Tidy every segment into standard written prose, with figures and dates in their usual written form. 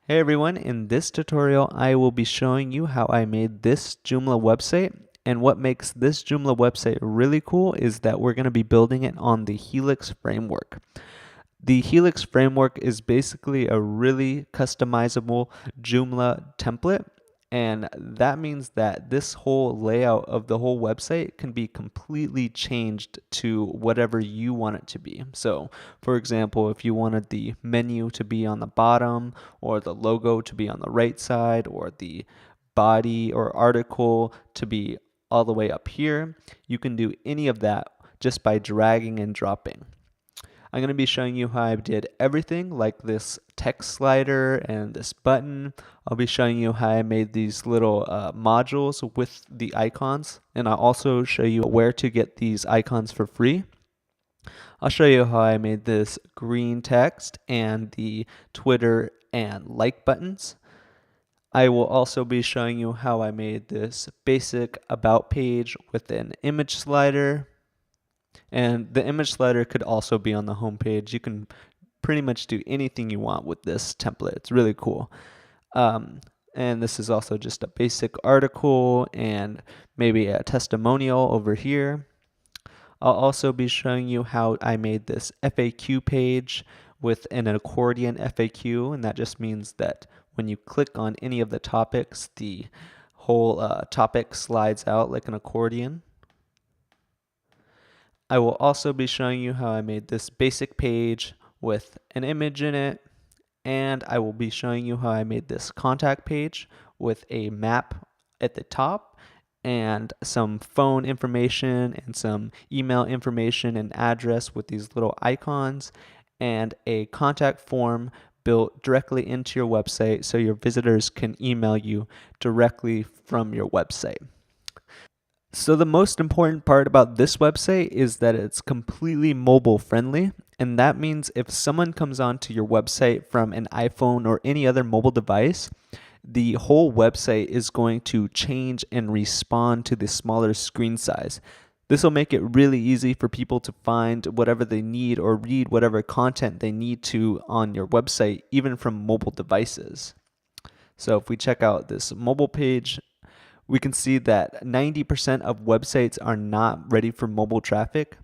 Hey everyone, in this tutorial I will be showing you how I made this Joomla website, and what makes this Joomla website really cool is that we're going to be building it on the Helix framework. The Helix framework is basically a really customizable Joomla template, and that means that this whole layout of the whole website can be completely changed to whatever you want it to be. So, for example, if you wanted the menu to be on the bottom, or the logo to be on the right side, or the body or article to be all the way up here, you can do any of that just by dragging and dropping. I'm going to be showing you how I did everything, like this text slider and this button. I'll be showing you how I made these little modules with the icons, and I'll also show you where to get these icons for free. I'll show you how I made this green text and the Twitter and like buttons. I will also be showing you how I made this basic about page with an image slider. And the image slider could also be on the home page. You can pretty much do anything you want with this template. It's really cool. And this is also just a basic article and maybe a testimonial over here. I'll also be showing you how I made this FAQ page with an accordion FAQ, and that just means that when you click on any of the topics, the whole topic slides out like an accordion. I will also be showing you how I made this basic page with an image in it, and I will be showing you how I made this contact page with a map at the top and some phone information and some email information and address with these little icons, and a contact form built directly into your website so your visitors can email you directly from your website. So the most important part about this website is that it's completely mobile friendly, and that means if someone comes onto your website from an iPhone or any other mobile device, the whole website is going to change and respond to the smaller screen size. This will make it really easy for people to find whatever they need or read whatever content they need to on your website, even from mobile devices. So if we check out this mobile page, we can see that 90% of websites are not ready for mobile traffic.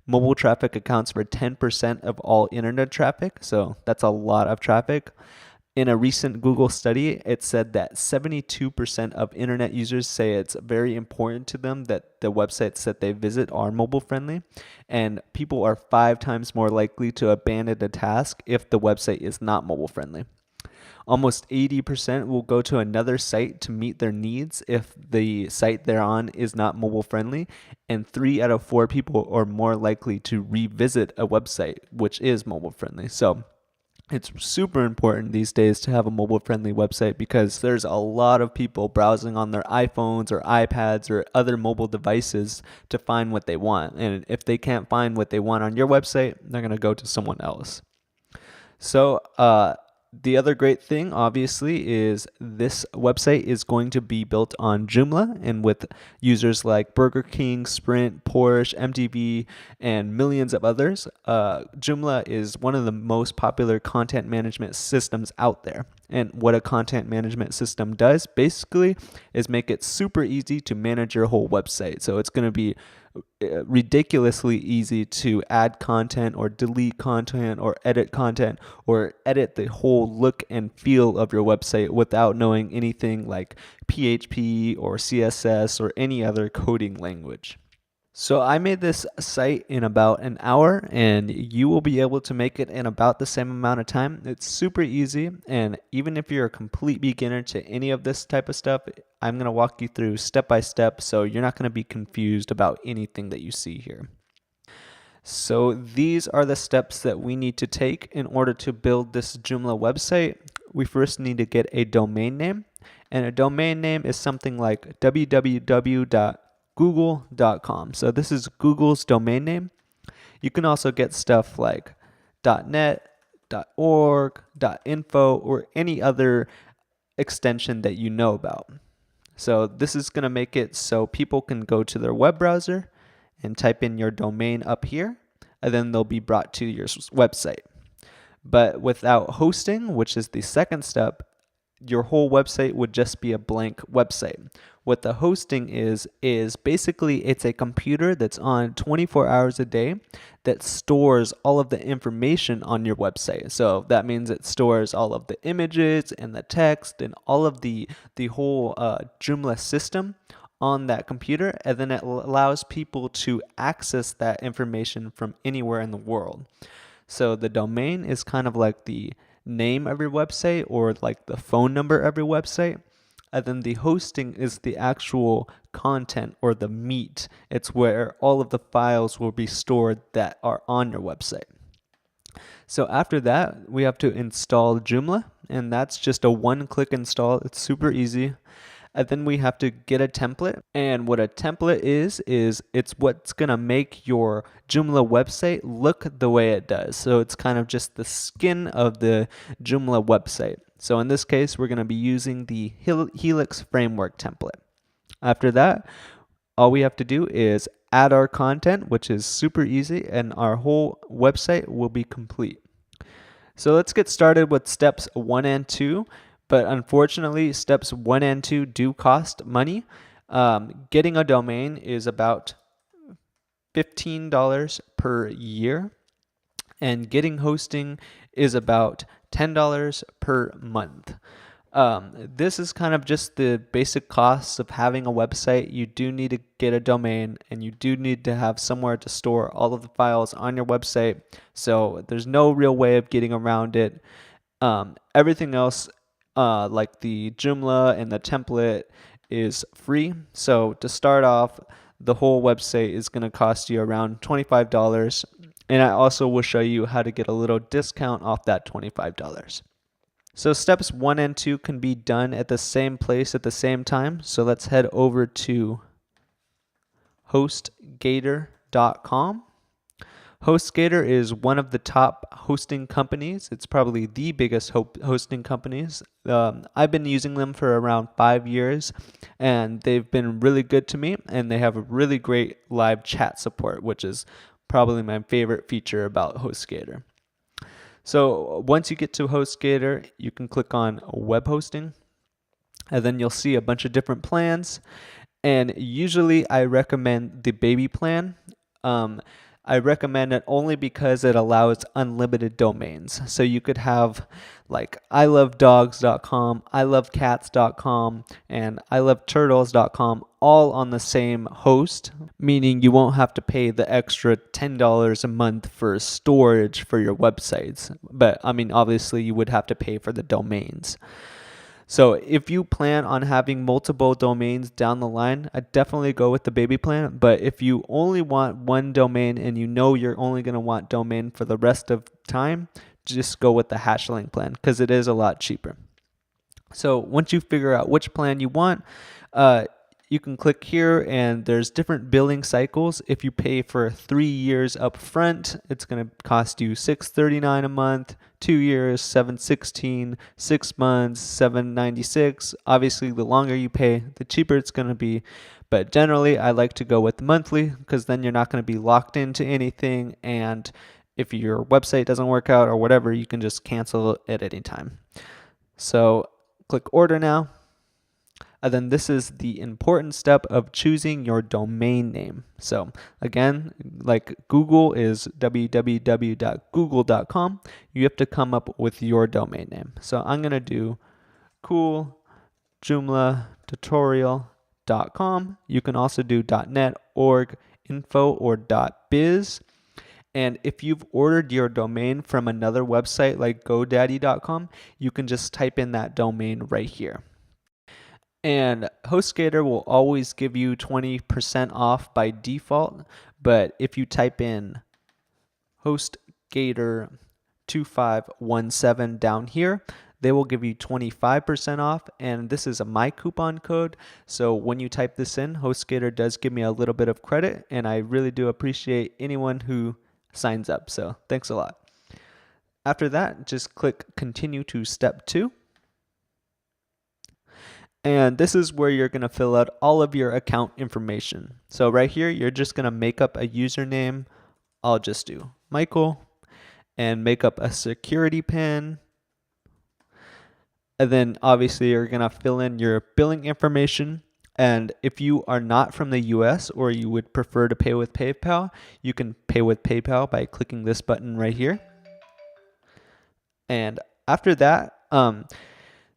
Mobile traffic accounts for 10% of all internet traffic, so that's a lot of traffic. In a recent Google study, it said that 72% of internet users say it's very important to them that the websites that they visit are mobile friendly, and people are 5 times more likely to abandon a task if the website is not mobile friendly. Almost 80% will go to another site to meet their needs if the site they're on is not mobile friendly, and 3 out of 4 people are more likely to revisit a website which is mobile friendly. So it's super important these days to have a mobile friendly website because there's a lot of people browsing on their iPhones or iPads or other mobile devices to find what they want. And if they can't find what they want on your website, they're going to go to someone else. So, the other great thing, obviously, is this website is going to be built on Joomla, and with users like Burger King, Sprint, Porsche, MTV, and millions of others. Joomla is one of the most popular content management systems out there. And what a content management system does, basically, is make it super easy to manage your whole website. So it's going to be ridiculously easy to add content or delete content or edit the whole look and feel of your website without knowing anything like PHP or CSS or any other coding language. So I made this site in about an hour, and you will be able to make it in about the same amount of time. It's super easy, and even if you're a complete beginner to any of this type of stuff, I'm going to walk you through step by step, so you're not going to be confused about anything that you see here. So these are the steps that we need to take in order to build this Joomla website. We first need to get a domain name, and a domain name is something like www.google.com. So this is Google's domain name. You can also get stuff like .net, .org, .info, or any other extension that you know about. So this is going to make it so people can go to their web browser and type in your domain up here, and then they'll be brought to your website. But without hosting, which is the second step, your whole website would just be a blank website. What the hosting is basically it's a computer that's on 24 hours a day that stores all of the information on your website. So that means it stores all of the images and the text and all of the whole Joomla system on that computer, and then it allows people to access that information from anywhere in the world. So the domain is kind of like the name of your website or like the phone number of your website. And then the hosting is the actual content or the meat. It's where all of the files will be stored that are on your website. So after that, we have to install Joomla, and that's just a one-click install. It's super easy. And then we have to get a template. And what a template is it's what's going to make your Joomla website look the way it does. So it's kind of just the skin of the Joomla website. So in this case, we're going to be using the Helix framework template. After that, all we have to do is add our content, which is super easy, and our whole website will be complete. So let's get started with steps 1 and 2. But unfortunately, steps 1 and 2 do cost money. Getting a domain is about $15 per year, and getting hosting is about $10 per month. This is kind of just the basic costs of having a website. You do need to get a domain, and you do need to have somewhere to store all of the files on your website. So there's no real way of getting around it. Everything else, like the Joomla and the template, is free. So to start off, the whole website is going to cost you around $25. And I also will show you how to get a little discount off that $25. So steps 1 and 2 can be done at the same place at the same time. So let's head over to hostgator.com. HostGator is one of the top hosting companies. It's probably the biggest hosting companies. I've been using them for around 5 years, and they've been really good to me, and they have a really great live chat support, which is probably my favorite feature about HostGator. So once you get to HostGator, you can click on web hosting, and then you'll see a bunch of different plans. And usually I recommend the baby plan. I recommend it only because it allows unlimited domains. So you could have like ilovedogs.com, ilovecats.com, and iloveturtles.com all on the same host, meaning you won't have to pay the extra $10 a month for storage for your websites. But I mean, obviously you would have to pay for the domains. So if you plan on having multiple domains down the line, I'd definitely go with the baby plan. But if you only want one domain and you know you're only going to want domain for the rest of time, just go with the hashlink plan because it is a lot cheaper. So once you figure out which plan you want, you can click here, and there's different billing cycles. If you pay for 3 years up front, it's going to cost you $6.39 a month. 2 years, $7.16, 6 months, $7.96. Obviously, the longer you pay, the cheaper it's going to be. But generally, I like to go with monthly because then you're not going to be locked into anything. And if your website doesn't work out or whatever, you can just cancel it at any time. So click order now. And then this is the important step of choosing your domain name. So again, like Google is www.google.com. You have to come up with your domain name. So I'm going to do cooljoomlatutorial.com. You can also do .net, org, info, or .biz. And if you've ordered your domain from another website like godaddy.com, you can just type in that domain right here. And HostGator will always give you 20% off by default, but if you type in HostGator2517 down here, they will give you 25% off, and this is a my coupon code. So when you type this in, HostGator does give me a little bit of credit, and I really do appreciate anyone who signs up. So thanks a lot. After that, just click continue to step 2. And this is where you're going to fill out all of your account information. So right here, you're just going to make up a username. I'll just do Michael and make up a security pin. And then obviously you're going to fill in your billing information. And if you are not from the US or you would prefer to pay with PayPal, you can pay with PayPal by clicking this button right here. And after that,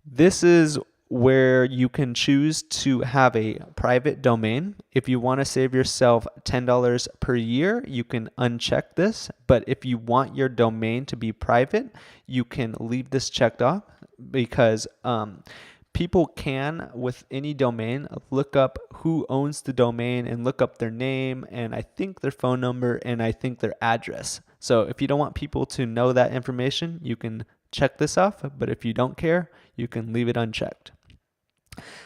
this is where you can choose to have a private domain. If you want to save yourself $10 per year, you can uncheck this. But if you want your domain to be private, you can leave this checked off because people can, with any domain, look up who owns the domain and look up their name and I think their phone number and I think their address. So if you don't want people to know that information, you can check this off. But if you don't care, you can leave it unchecked.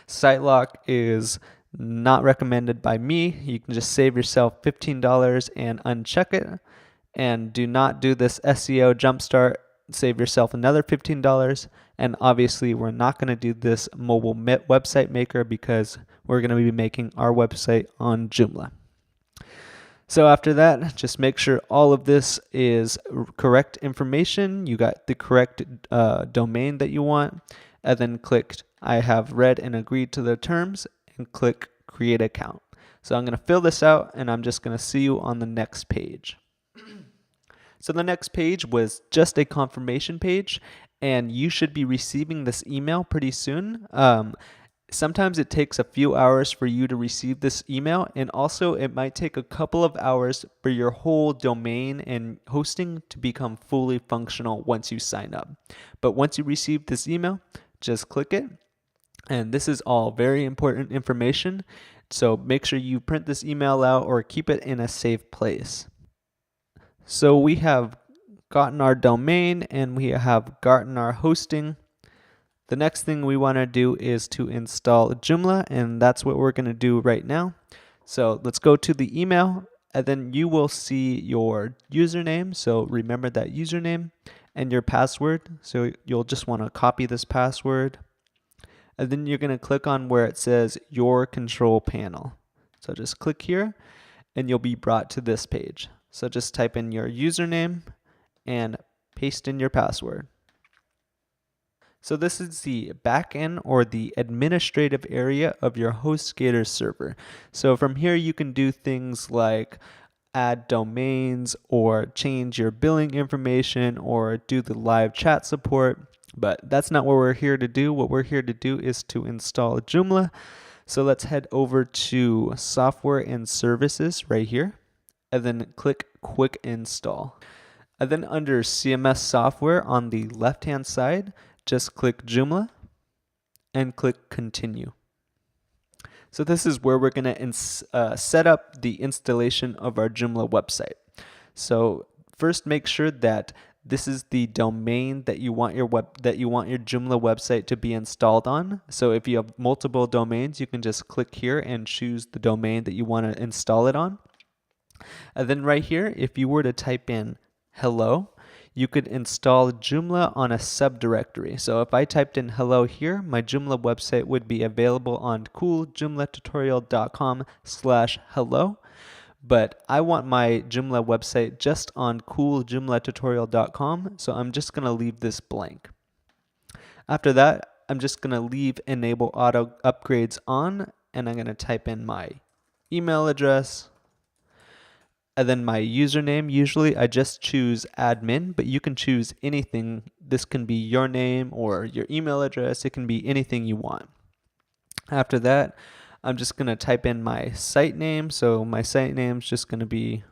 Site lock is not recommended by me. You can just save yourself $15 and uncheck it. And do not do this SEO jumpstart. Save yourself another $15. And obviously, we're not going to do this mobile website maker because we're going to be making our website on Joomla. So after that, just make sure all of this is correct information. You got the correct domain that you want, and then click I have read and agreed to the terms and click create account. So I'm going to fill this out and I'm just going to see you on the next page. So the next page was just a confirmation page and you should be receiving this email pretty soon. Sometimes it takes a few hours for you to receive this email, and also it might take a couple of hours for your whole domain and hosting to become fully functional once you sign up. But once you receive this email, just click it. And this is all very important information. So make sure you print this email out or keep it in a safe place. So we have gotten our domain and we have gotten our hosting. The next thing we want to do is to install Joomla, and that's what we're going to do right now. So let's go to the email, and then you will see your username. So remember that username and your password. So you'll just want to copy this password. And then you're going to click on where it says your control panel. So just click here, and you'll be brought to this page. So just type in your username and paste in your password. So this is the backend or the administrative area of your HostGator server. So from here you can do things like add domains or change your billing information or do the live chat support. But that's not what we're here to do. What we're here to do is to install Joomla. So let's head over to Software and Services right here and then click Quick Install. And then under CMS software on the left-hand side, just click Joomla and click Continue. So this is where we're going to set up the installation of our Joomla website. So first make sure that this is the domain that you want your Joomla website to be installed on. So if you have multiple domains, you can just click here and choose the domain that you want to install it on. And then right here, if you were to type in hello, you could install Joomla on a subdirectory. So if I typed in hello here, my Joomla website would be available on cooljoomlatutorial.com/hello. But I want my Joomla website just on cooljoomlatutorial.com, so I'm just going to leave this blank. After that, I'm just going to leave enable auto upgrades on, and I'm going to type in my email address. And then my username, usually I just choose admin, but you can choose anything. This can be your name or your email address. It can be anything you want. After that, I'm just going to type in my site name. So my site name is just going to be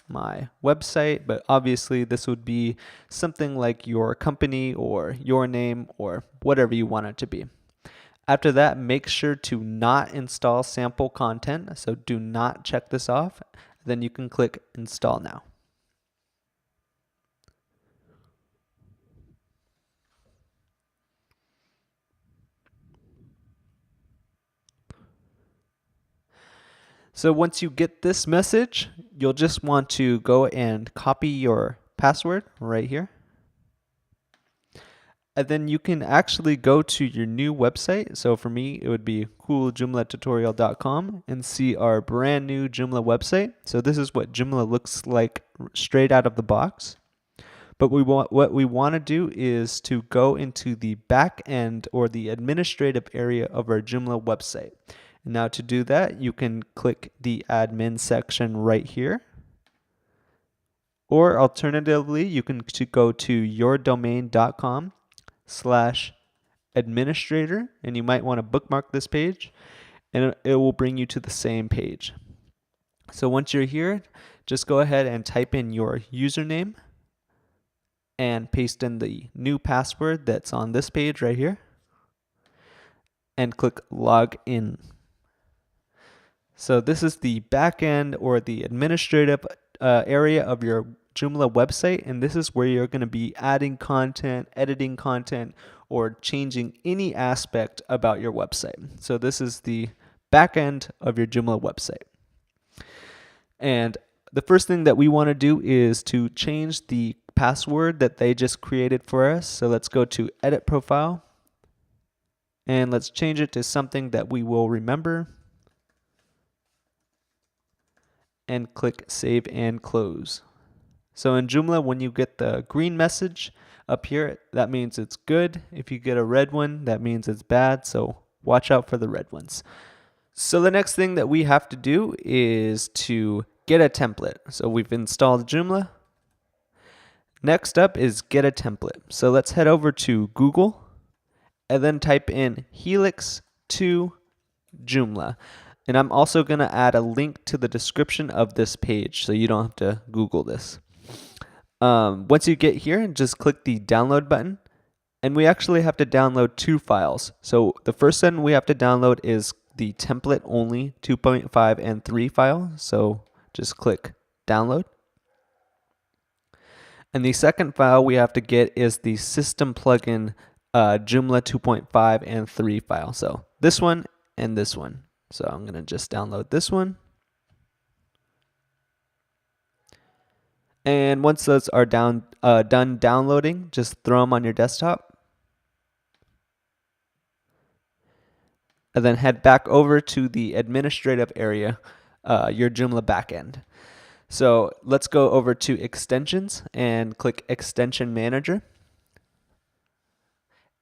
my website, but obviously this would be something like your company or your name or whatever you want it to be. After that, make sure to not install sample content. So do not check this off. Then you can click Install Now. So once you get this message, you'll just want to go and copy your password right here. And then you can actually go to your new website. So for me, it would be cooljoomlatutorial.com and see our brand new Joomla website. So this is what Joomla looks like straight out of the box. But what we want to do is to go into the back end or the administrative area of our Joomla website. Now to do that, you can click the admin section right here. Or alternatively, you can go to yourdomain.com/administrator, and you might want to bookmark this page, and it will bring you to the same page. So once you're here, just go ahead and type in your username and paste in the new password that's on this page right here, and click log in. So this is the back end or the administrative area of your Joomla website, and this is where you're going to be adding content, editing content, or changing any aspect about your website. So this is the back end of your Joomla website. And the first thing that we want to do is to change the password that they just created for us. So let's go to edit profile, and let's change it to something that we will remember, and click save and close. So in Joomla, when you get the green message up here, that means it's good. If you get a red one, that means it's bad. So watch out for the red ones. So the next thing that we have to do is to get a template. So we've installed Joomla. Next up is get a template. So let's head over to Google and then type in Helix to Joomla. And I'm also going to add a link to the description of this page so you don't have to Google this. Once you get here, just click the download button. And we actually have to download 2 files. So the first one we have to download is the template only 2.5 and 3 file. So just click download. And the second file we have to get is the system plugin Joomla 2.5 and 3 file. So this one and this one. So I'm going to just download this one. And once those are done downloading, just throw them on your desktop. And then head back over to the administrative area, your Joomla backend. So let's go over to extensions and click Extension Manager.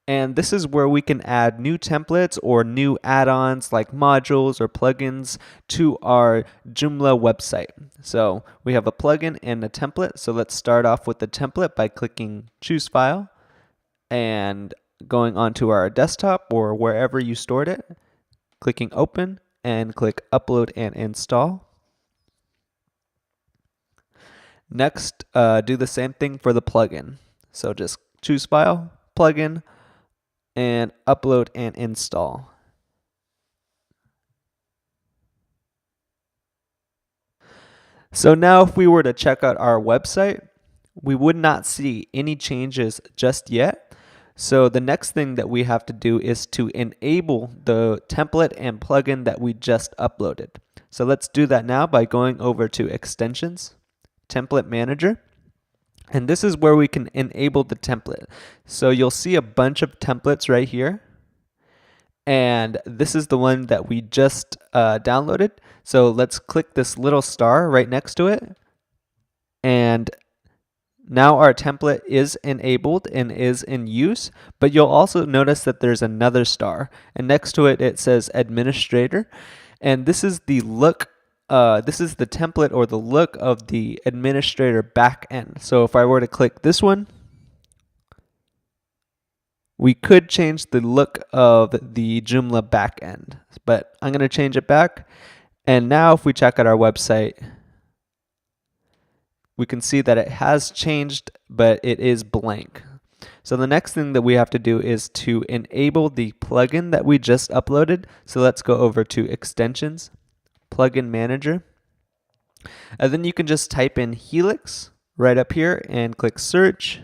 And this is where we can add new templates or new add-ons like modules or plugins to our Joomla website. So we have a plugin and a template. So let's start off with the template by clicking Choose File and going onto our desktop or wherever you stored it, clicking Open and click Upload and Install. Next, do the same thing for the plugin. So just choose File, Plugin, and upload and install. So now if we were to check out our website, we would not see any changes just yet. So the next thing that we have to do is to enable the template and plugin that we just uploaded. So let's do that now by going over to Extensions, Template Manager. And this is where we can enable the template. So you'll see a bunch of templates right here. And this is the one that we just downloaded. So let's click this little star right next to it. And now our template is enabled and is in use. But you'll also notice that there's another star. And next to it, it says Administrator. And this is the look this is the template or the look of the administrator backend. So if I were to click this one, we could change the look of the Joomla backend, but I'm going to change it back. And now if we check out our website, we can see that it has changed, but it is blank. So the next thing that we have to do is to enable the plugin that we just uploaded. So let's go over to Extensions, Plugin Manager, and then you can just type in Helix right up here and click search,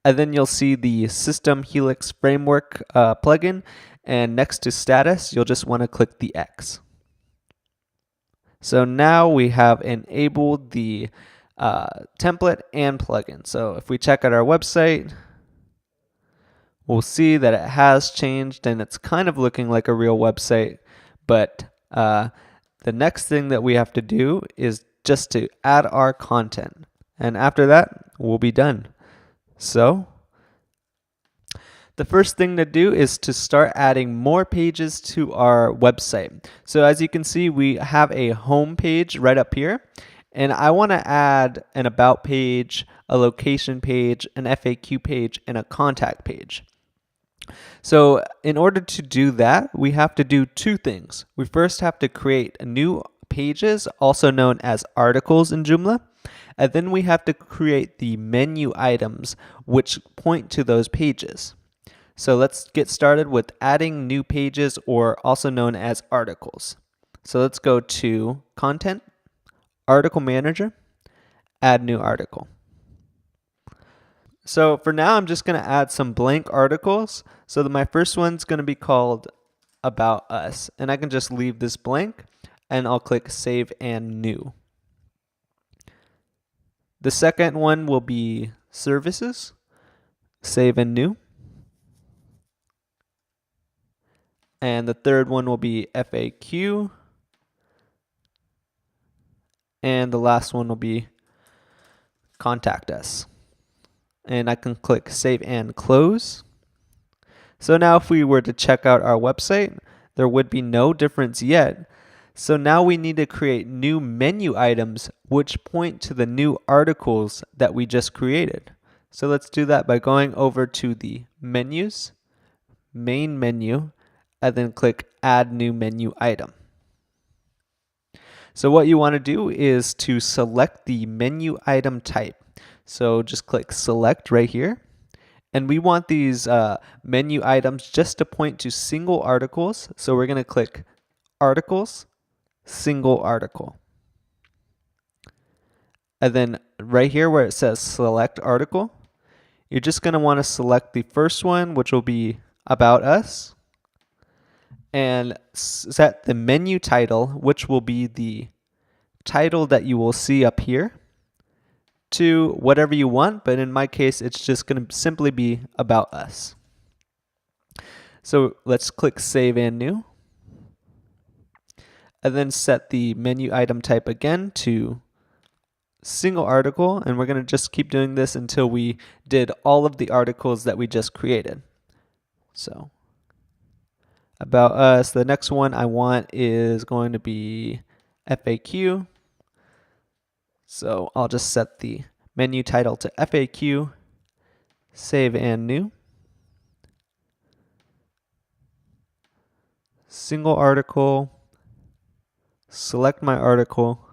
and then you'll see the System Helix Framework plugin, and next to status you'll just want to click the X. So now we have enabled the template and plugin. So if we check out our website, we'll see that it has changed and it's kind of looking like a real website, but the next thing that we have to do is just to add our content. And after that, we'll be done. So the first thing to do is to start adding more pages to our website. So as you can see, we have a home page right up here. And I want to add an about page, a location page, an FAQ page, and a contact page. So in order to do that, we have to do two things. We first have to create new pages, also known as articles in Joomla. And then we have to create the menu items which point to those pages. So let's get started with adding new pages, or also known as articles. So let's go to Content, Article Manager, Add New Article. So for now, I'm just going to add some blank articles. So that my first one's going to be called About Us. And I can just leave this blank, and I'll click Save and New. The second one will be Services, Save and New. And the third one will be FAQ. And the last one will be Contact Us. And I can click Save and Close. So now if we were to check out our website, there would be no difference yet. So now we need to create new menu items which point to the new articles that we just created. So let's do that by going over to the Menus, Main Menu, and then click Add New Menu Item. So what you want to do is to select the menu item type. So just click Select right here. And we want these menu items just to point to single articles. So we're going to click Articles, Single Article. And then right here where it says Select Article, you're just going to want to select the first one, which will be About Us, and set the menu title, which will be the title that you will see up here, to whatever you want, but in my case, it's just going to simply be About Us. So let's click Save and New, and then set the menu item type again to single article, and we're going to just keep doing this until we did all of the articles that we just created. So About Us, the next one I want is going to be FAQ. So I'll just set the menu title to FAQ, Save and New. Single article, select my article,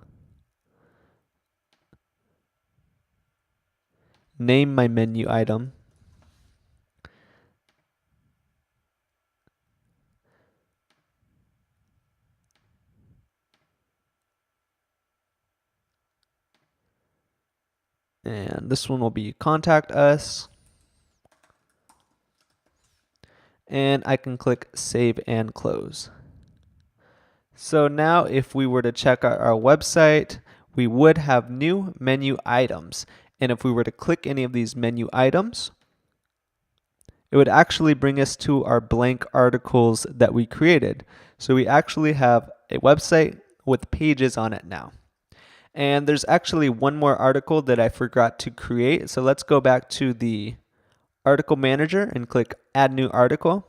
name my menu item, and this one will be Contact Us. And I can click Save and Close. So now if we were to check out our website, we would have new menu items. And if we were to click any of these menu items, it would actually bring us to our blank articles that we created. So we actually have a website with pages on it now. And there's actually one more article that I forgot to create. So let's go back to the Article Manager and click Add New Article.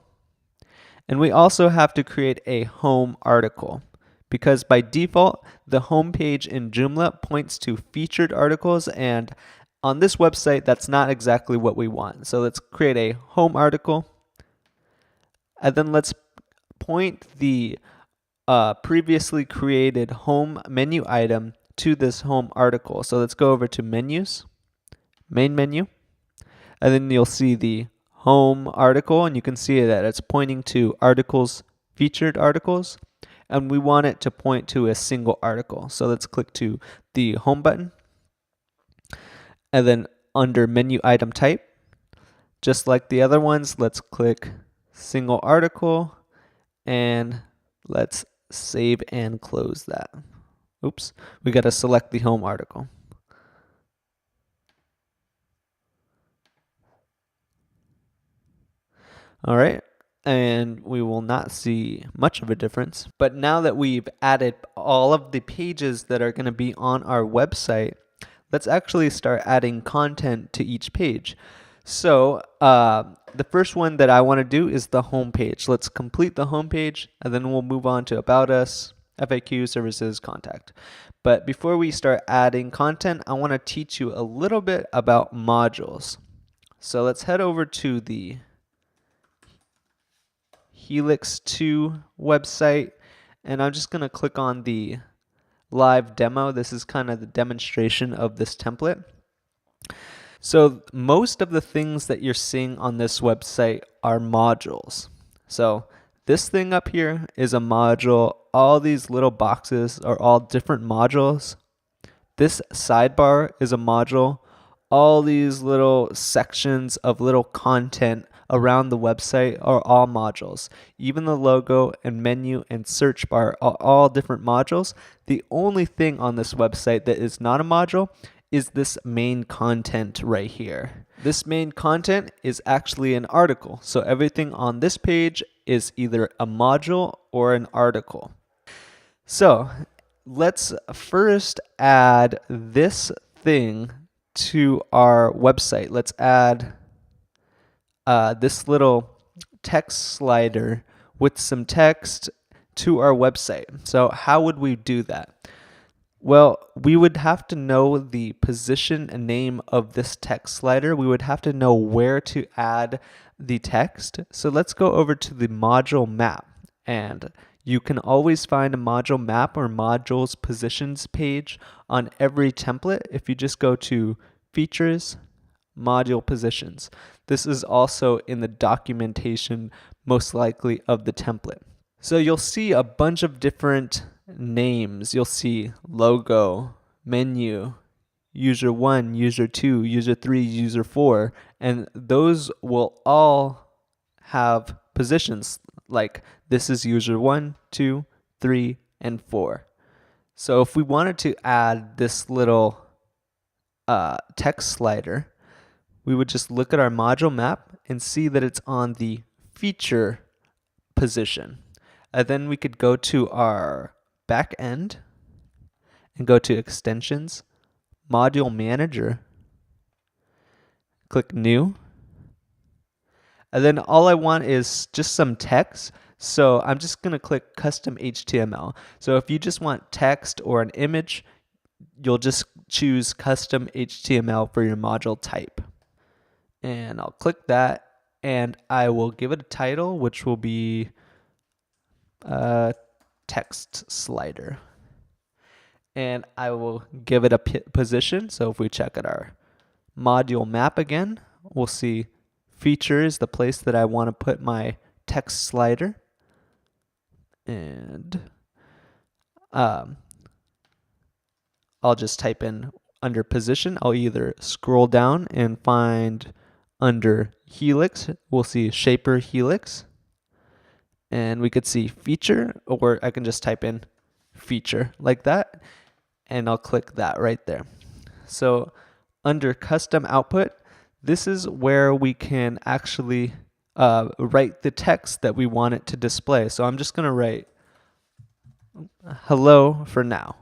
And we also have to create a home article, because by default, the home page in Joomla points to featured articles, and on this website, that's not exactly what we want. So let's create a home article, and then let's point the previously created home menu item to this home article. So let's go over to Menus, Main Menu, and then you'll see the home article, and you can see that it's pointing to articles, featured articles, and we want it to point to a single article. So let's click to the home button, and then under menu item type, just like the other ones, let's click single article, and let's save and close that. Oops, we got to select the home article. All right, and we will not see much of a difference. But now that we've added all of the pages that are going to be on our website, let's actually start adding content to each page. So the first one that I want to do is the home page. Let's complete the home page, and then we'll move on to About Us, FAQ, Services, Contact. But before we start adding content, I want to teach you a little bit about modules. So let's head over to the Helix 2 website, and I'm just going to click on the live demo. This is kind of the demonstration of this template. So most of the things that you're seeing on this website are modules. So this thing up here is a module. All these little boxes are all different modules. This sidebar is a module. All these little sections of little content around the website are all modules. Even the logo and menu and search bar are all different modules. The only thing on this website that is not a module is this main content right here. This main content is actually an article. So everything on this page is either a module or an article. So let's first add this thing to our website. Let's add this little text slider with some text to our website. So how would we do that? Well, we would have to know the position and name of this text slider. We would have to know where to add the text. So let's go over to the module map, and you can always find a module map or modules positions page on every template if you just go to Features, Module Positions. This is also in the documentation, most likely, of the template. So you'll see a bunch of different names. You'll see logo, menu, user 1, user 2, user 3, user 4, and those will all have positions like this is user 1, 2, 3, and 4. So if we wanted to add this little text slider, we would just look at our module map and see that it's on the feature position. And then we could go to our back end and go to Extensions, Module Manager, click New. And then all I want is just some text. So I'm just going to click Custom HTML. So if you just want text or an image, you'll just choose Custom HTML for your module type. And I'll click that, and I will give it a title, which will be text slider. And I will give it a position. So if we check at our module map again, we'll see feature is the place that I want to put my text slider. And I'll just type in under position. I'll either scroll down and find under Helix, we'll see Shaper Helix. And we could see feature, or I can just type in feature like that, and I'll click that right there. So under custom output, this is where we can actually write the text that we want it to display. So I'm just going to write hello for now.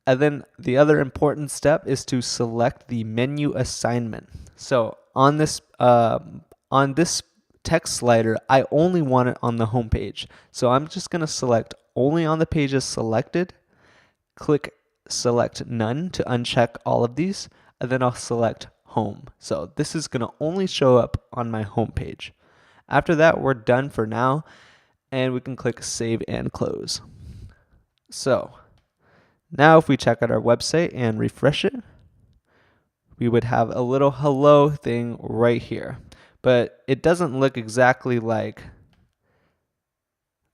And then the other important step is to select the menu assignment. So on this text slider, I only want it on the home page. So I'm just going to select only on the pages selected, click select none to uncheck all of these, and then I'll select home. So this is going to only show up on my home page. After that, we're done for now, and we can click save and close. So now if we check out our website and refresh it, we would have a little hello thing right here. But it doesn't look exactly like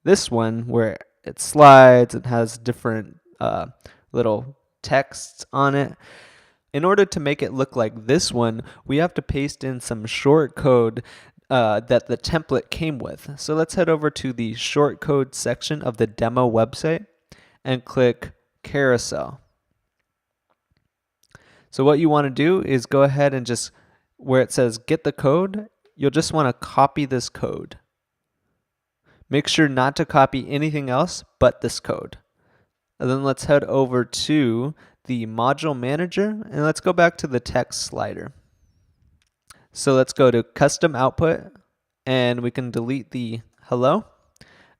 this one where it slides and has different little texts on it. In order to make it look like this one, we have to paste in some short code that the template came with. So let's head over to the short code section of the demo website and click carousel. So what you want to do is go ahead and just, where it says get the code, you'll just want to copy this code. Make sure not to copy anything else but this code. And then let's head over to the module manager, and let's go back to the text slider. So let's go to custom output, and we can delete the hello.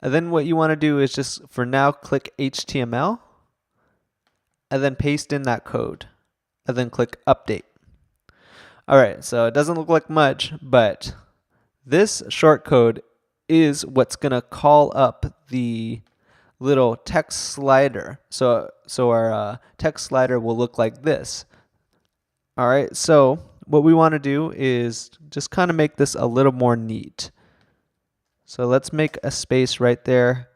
And then what you want to do is just for now click HTML and then paste in that code and then click update. All right, so it doesn't look like much, but this shortcode is what's going to call up the little text slider. So our text slider will look like this. All right, so what we want to do is just kind of make this a little more neat. So let's make a space right there,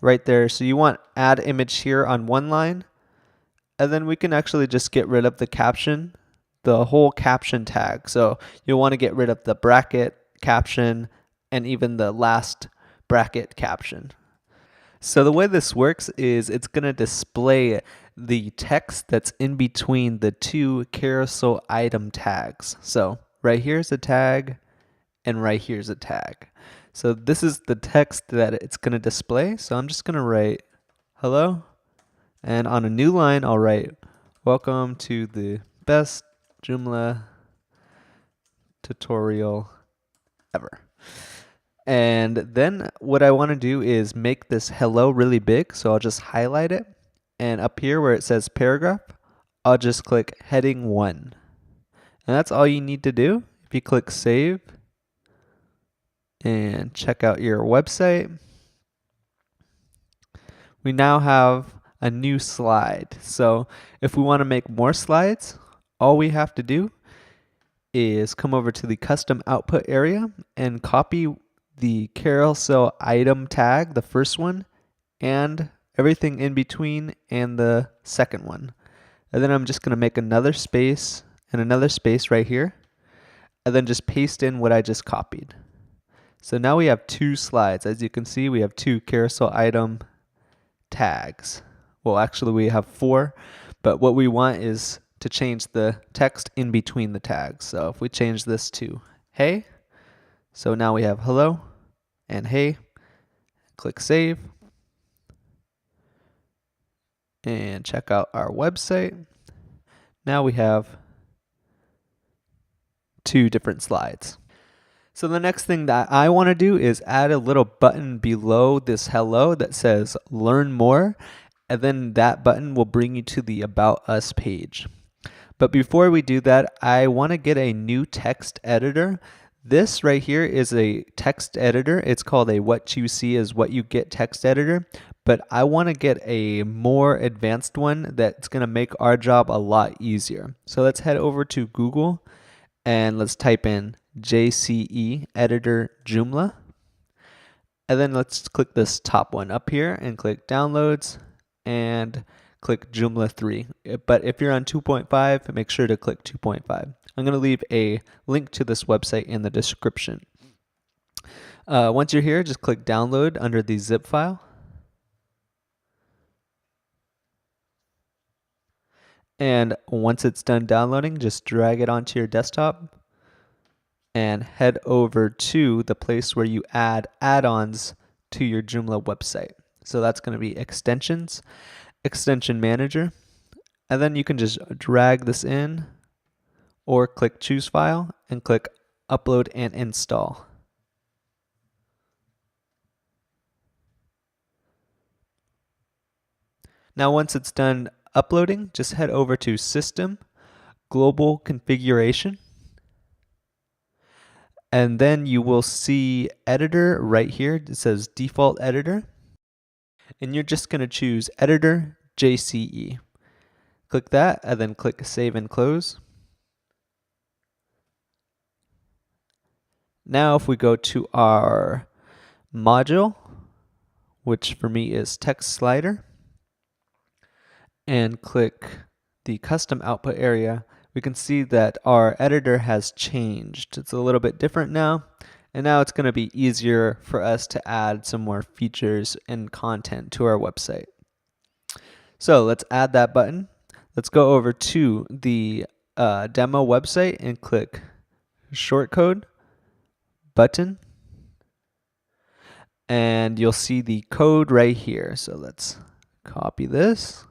right there. So you want add image here on one line, and then we can actually just get rid of the caption, the whole caption tag. So you'll want to get rid of the bracket caption and even the last bracket caption. So the way this works is it's going to display the text that's in between the two carousel item tags. So right here's a tag and right here's a tag. So this is the text that it's going to display. So I'm just going to write hello, and on a new line I'll write welcome to the best Joomla tutorial ever. And then what I want to do is make this hello really big. So I'll just highlight it, and up here where it says paragraph, I'll just click heading 1. And that's all you need to do. If you click save and check out your website, we now have a new slide. So if we want to make more slides, all we have to do is come over to the custom output area and copy the carousel item tag, the first one, and everything in between and the second one. And then I'm just going to make another space and another space right here, and then just paste in what I just copied. So now we have 2 slides. As you can see, we have 2 carousel item tags. Well, actually we have 4, but what we want is to change the text in between the tags. So if we change this to hey, so now we have hello and hey, click save and check out our website. Now we have 2 different slides. So the next thing that I want to do is add a little button below this hello that says learn more, and then that button will bring you to the About Us page. But before we do that, I want to get a new text editor. This right here is a text editor. It's called a What You See Is What You Get text editor. But I want to get a more advanced one that's going to make our job a lot easier. So let's head over to Google and let's type in JCE editor Joomla. And then let's click this top one up here and click downloads and click Joomla 3. But if you're on 2.5, make sure to click 2.5. I'm going to leave a link to this website in the description. Once you're here, just click download under the zip file. And once it's done downloading, just drag it onto your desktop and head over to the place where you add add-ons to your Joomla website. So that's going to be extensions, extension manager, and then you can just drag this in or click choose file and click upload and install. Now once it's done uploading, just head over to System, Global Configuration, and then you will see Editor right here. It says Default Editor, and you're just going to choose Editor JCE. Click that, and then click Save and Close. Now if we go to our module, which for me is Text Slider, and click the custom output area, we can see that our editor has changed. It's a little bit different now, and now it's going to be easier for us to add some more features and content to our website. So let's add that button. Let's go over to the demo website and click shortcode button, and you'll see the code right here. So let's copy this.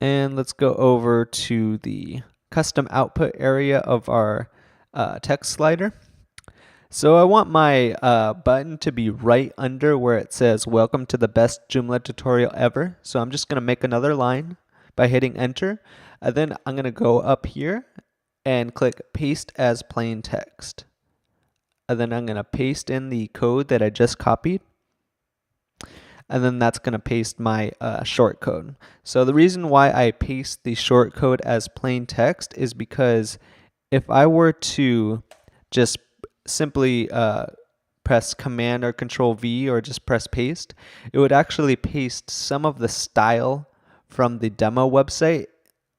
And let's go over to the custom output area of our text slider. So I want my button to be right under where it says welcome to the best Joomla tutorial ever. So I'm just going to make another line by hitting enter. And then I'm going to go up here and click paste as plain text. And then I'm going to paste in the code that I just copied. And then that's going to paste my short code. So the reason why I paste the short code as plain text is because if I were to just simply press Command or Control V or just press paste, it would actually paste some of the style from the demo website.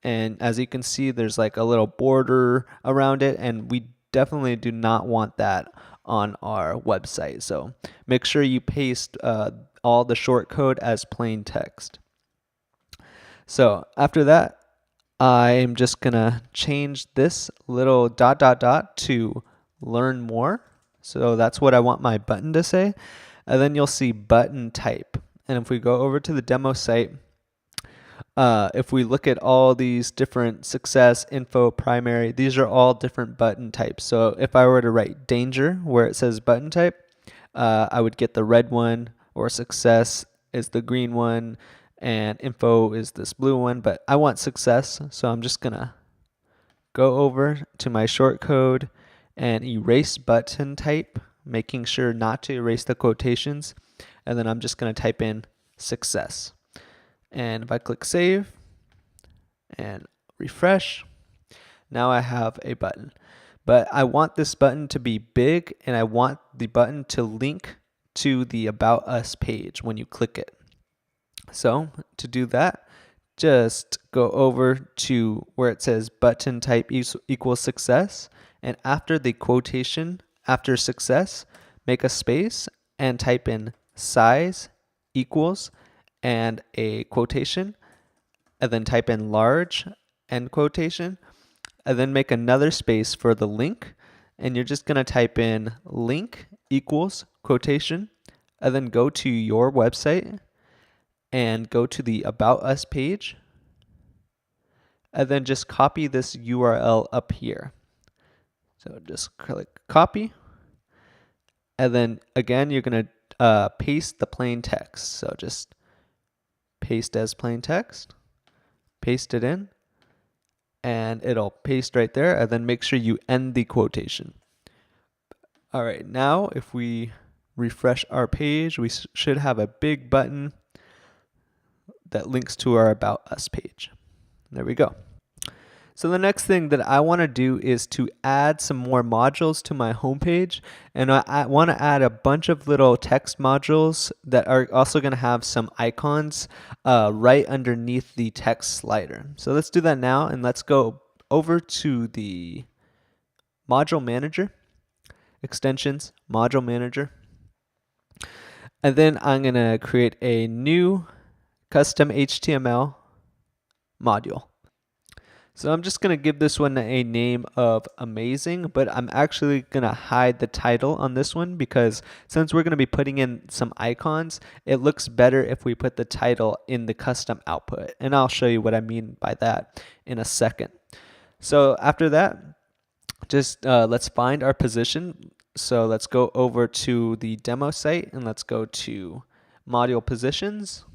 And as you can see, there's like a little border around it, and we definitely do not want that on our website. So make sure you paste all the short code as plain text. So after that, I'm just gonna change this little ... to learn more. So that's what I want my button to say. And then you'll see button type. And if we go over to the demo site, if we look at all these different success, info, primary, these are all different button types. So if I were to write danger where it says button type, I would get the red one, or success is the green one, and info is this blue one, but I want success. So I'm just gonna go over to my short code and erase button type, making sure not to erase the quotations. And then I'm just gonna type in success. And if I click save and refresh, now I have a button. But I want this button to be big, and I want the button to link to the About Us page when you click it. So to do that, just go over to where it says button type equals success, and after the quotation, after success, make a space and type in size equals and a quotation, and then type in large end quotation, and then make another space for the link, and you're just going to type in link equals quotation, and then go to your website and go to the About Us page, and then just copy this URL up here. So just click copy, and then again you're going to paste the plain text. So just paste as plain text, paste it in, and it'll paste right there, and then make sure you end the quotation. All right, now if we refresh our page, we should have a big button that links to our About Us page. There we go. So the next thing that I want to do is to add some more modules to my homepage, and I want to add a bunch of little text modules that are also going to have some icons right underneath the text slider. So let's do that now, and let's go over to the module manager, extensions, module manager, and then I'm going to create a new custom HTML module. So I'm just going to give this one a name of amazing, but I'm actually going to hide the title on this one because since we're going to be putting in some icons, it looks better if we put the title in the custom output. And I'll show you what I mean by that in a second. So after that, just let's find our position. So let's go over to the demo site and let's go to module positions.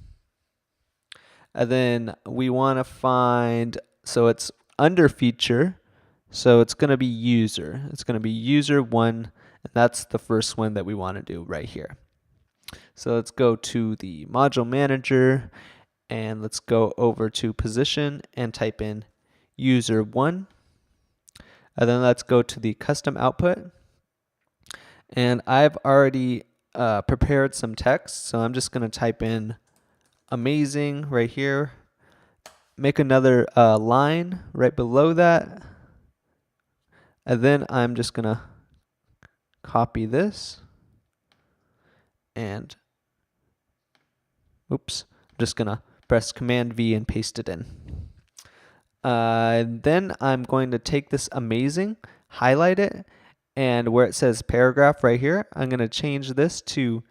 And then we want to find, so it's under feature, so it's going to be user. It's going to be user 1, and that's the first one that we want to do right here. So let's go to the module manager, and let's go over to position and type in user 1. And then let's go to the custom output. And I've already prepared some text, so I'm just going to type in amazing right here. Make another line right below that. And then I'm just going to copy this. And oops, I'm just going to press Command V and paste it in. Then I'm going to take this amazing, highlight it, and where it says paragraph right here, I'm going to change this to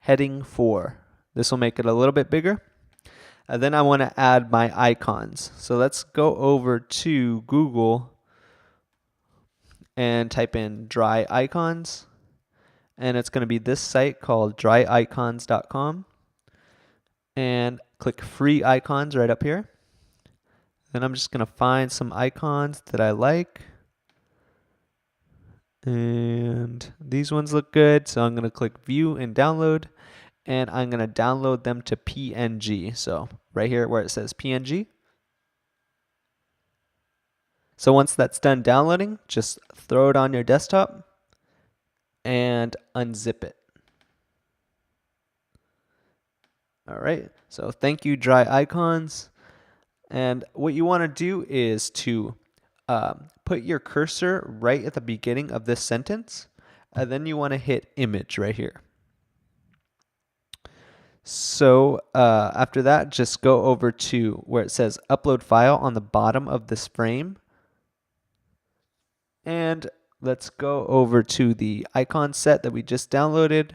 heading 4. This will make it a little bit bigger. And then I want to add my icons. So let's go over to Google and type in dry icons. And it's going to be this site called dryicons.com. And click free icons right up here. Then I'm just going to find some icons that I like. And these ones look good. So I'm going to click view and download. And I'm going to download them to PNG. So right here where it says PNG. So once that's done downloading, just throw it on your desktop and unzip it. All right, so thank you, Dry Icons. And what you want to do is to put your cursor right at the beginning of this sentence, and then you want to hit image right here. So after that, just go over to where it says upload file on the bottom of this frame. And let's go over to the icon set that we just downloaded.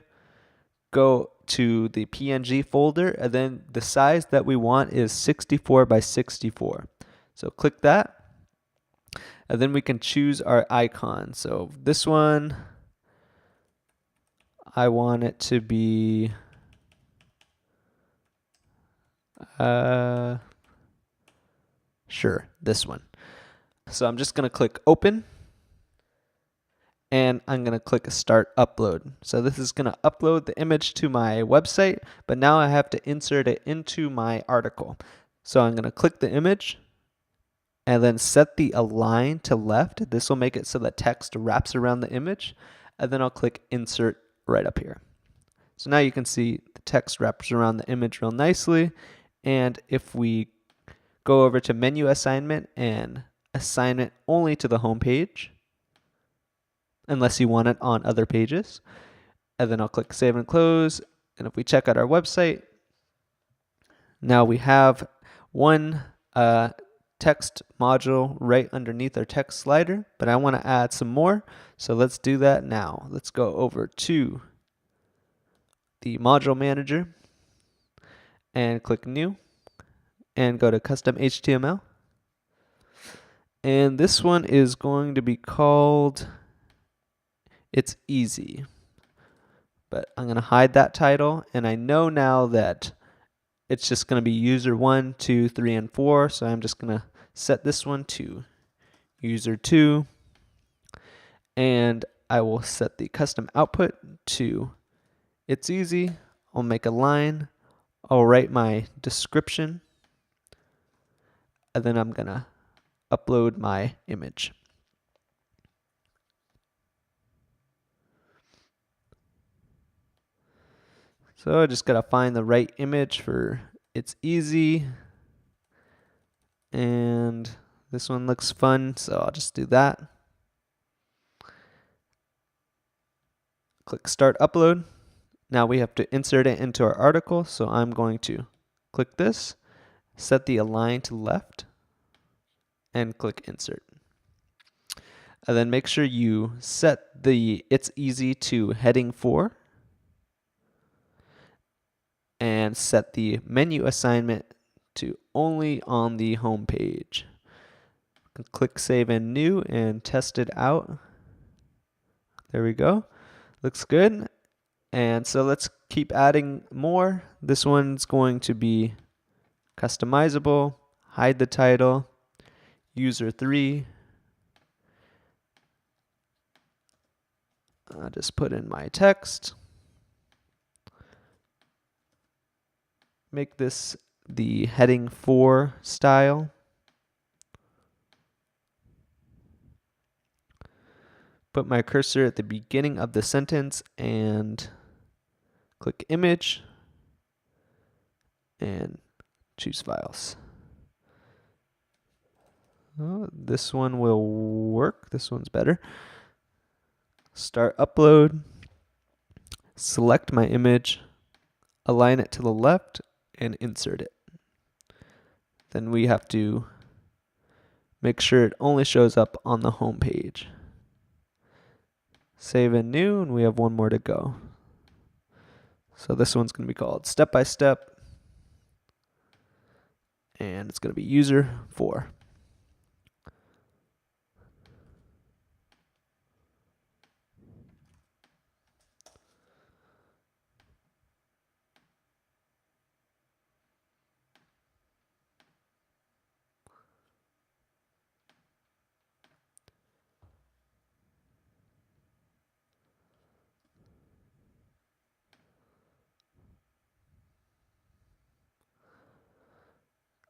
Go to the PNG folder, and then the size that we want is 64 by 64. So click that, and then we can choose our icon. So this one, I want it to be sure, this one. So I'm just gonna click open, and I'm going to click start upload. So this is going to upload the image to my website, but now I have to insert it into my article. So I'm going to click the image and then set the align to left. This will make it so that text wraps around the image, and then I'll click insert right up here. So now you can see the text wraps around the image real nicely. And if we go over to menu assignment and assign it only to the home page, unless you want it on other pages. And then I'll click save and close. And if we check out our website, now we have one text module right underneath our text slider, but I want to add some more. So let's do that now. Let's go over to the module manager and click new and go to custom HTML. And this one is going to be called It's Easy. But I'm going to hide that title, and I know now that it's just going to be user 1, 2, 3, and 4, so I'm just going to set this one to user 2, and I will set the custom output to It's Easy. I'll make a line, I'll write my description, and then I'm going to upload my image. So I just gotta find the right image for It's Easy. And this one looks fun, so I'll just do that. Click Start Upload. Now we have to insert it into our article, so I'm going to click this, set the align to left, and click Insert. And then make sure you set the It's Easy to heading 4. And set the menu assignment to only on the home page. Click Save and New and test it out. There we go. Looks good. And so let's keep adding more. This one's going to be customizable, hide the title, user 3. I'll just put in my text. Make this the heading 4 style. Put my cursor at the beginning of the sentence and click image and choose files. Oh, this one will work. This one's better. Start upload. Select my image. Align it to the left and insert it. Then we have to make sure it only shows up on the home page. Save and new, and we have one more to go. So this one's going to be called Step by Step. and it's going to be user 4.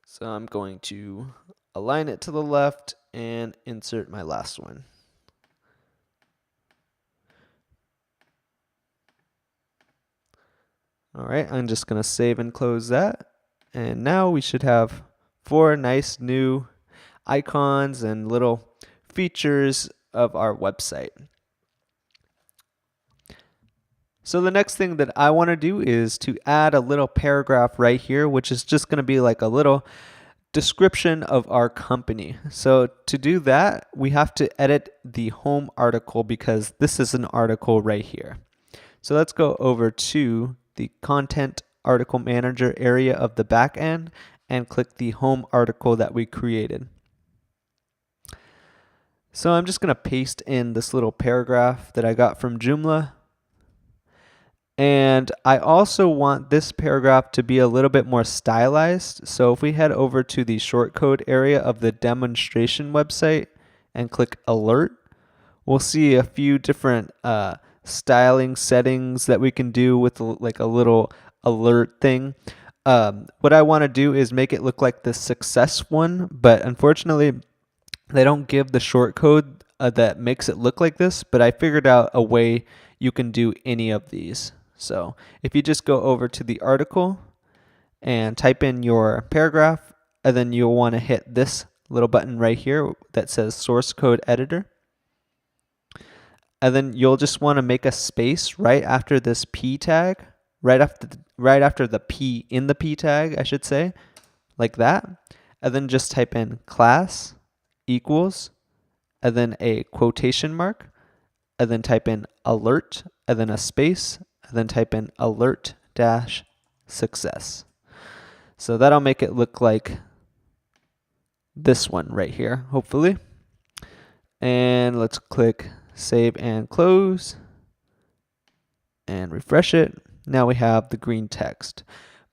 So I'm going to align it to the left and insert my last one. All right, I'm just going to save and close that. And now we should have 4 nice new icons and little features of our website. So the next thing that I want to do is to add a little paragraph right here, which is just going to be like a little description of our company. So to do that, we have to edit the home article because this is an article right here. So let's go over to the content article manager area of the back end and click the home article that we created. So I'm just going to paste in this little paragraph that I got from Joomla. And I also want this paragraph to be a little bit more stylized. So if we head over to the shortcode area of the demonstration website and click alert, we'll see a few different styling settings that we can do with like a little alert thing. What I want to do is make it look like the success one, but unfortunately they don't give the shortcode that makes it look like this, but I figured out a way you can do any of these. So if you just go over to the article and type in your paragraph, and then you'll want to hit this little button right here that says source code editor. And then you'll just want to make a space right after this P tag, right after the P in the P tag, I should say, like that. And then just type in class equals, and then a quotation mark, and then type in alert, and then a space, and then type in alert dash success. So that'll make it look like this one right here, hopefully. And let's click save and close and refresh it. Now we have the green text.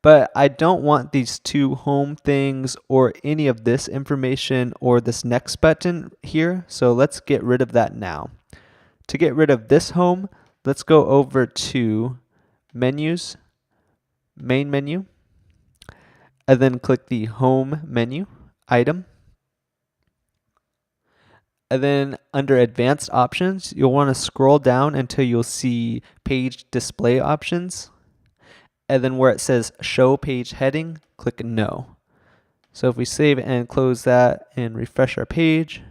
But I don't want these 2 home things or any of this information or this next button here. So let's get rid of that now. To get rid of this home, let's go over to menus, main menu, and then click the home menu item. And then under advanced options, you'll want to scroll down until you'll see page display options. And then where it says show page heading, click no. So if we save and close that and refresh our page,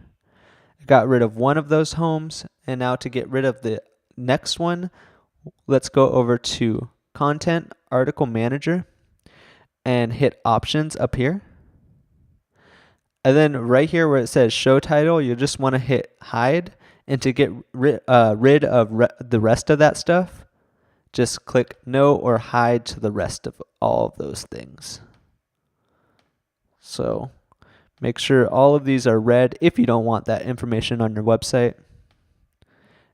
I got rid of one of those homes. And now to get rid of the next one, let's go over to content article manager and hit options up here. And then right here where it says show title, you just want to hit hide. And to get rid of the rest of that stuff, just click no or hide to the rest of all of those things. So make sure all of these are red if you don't want that information on your website.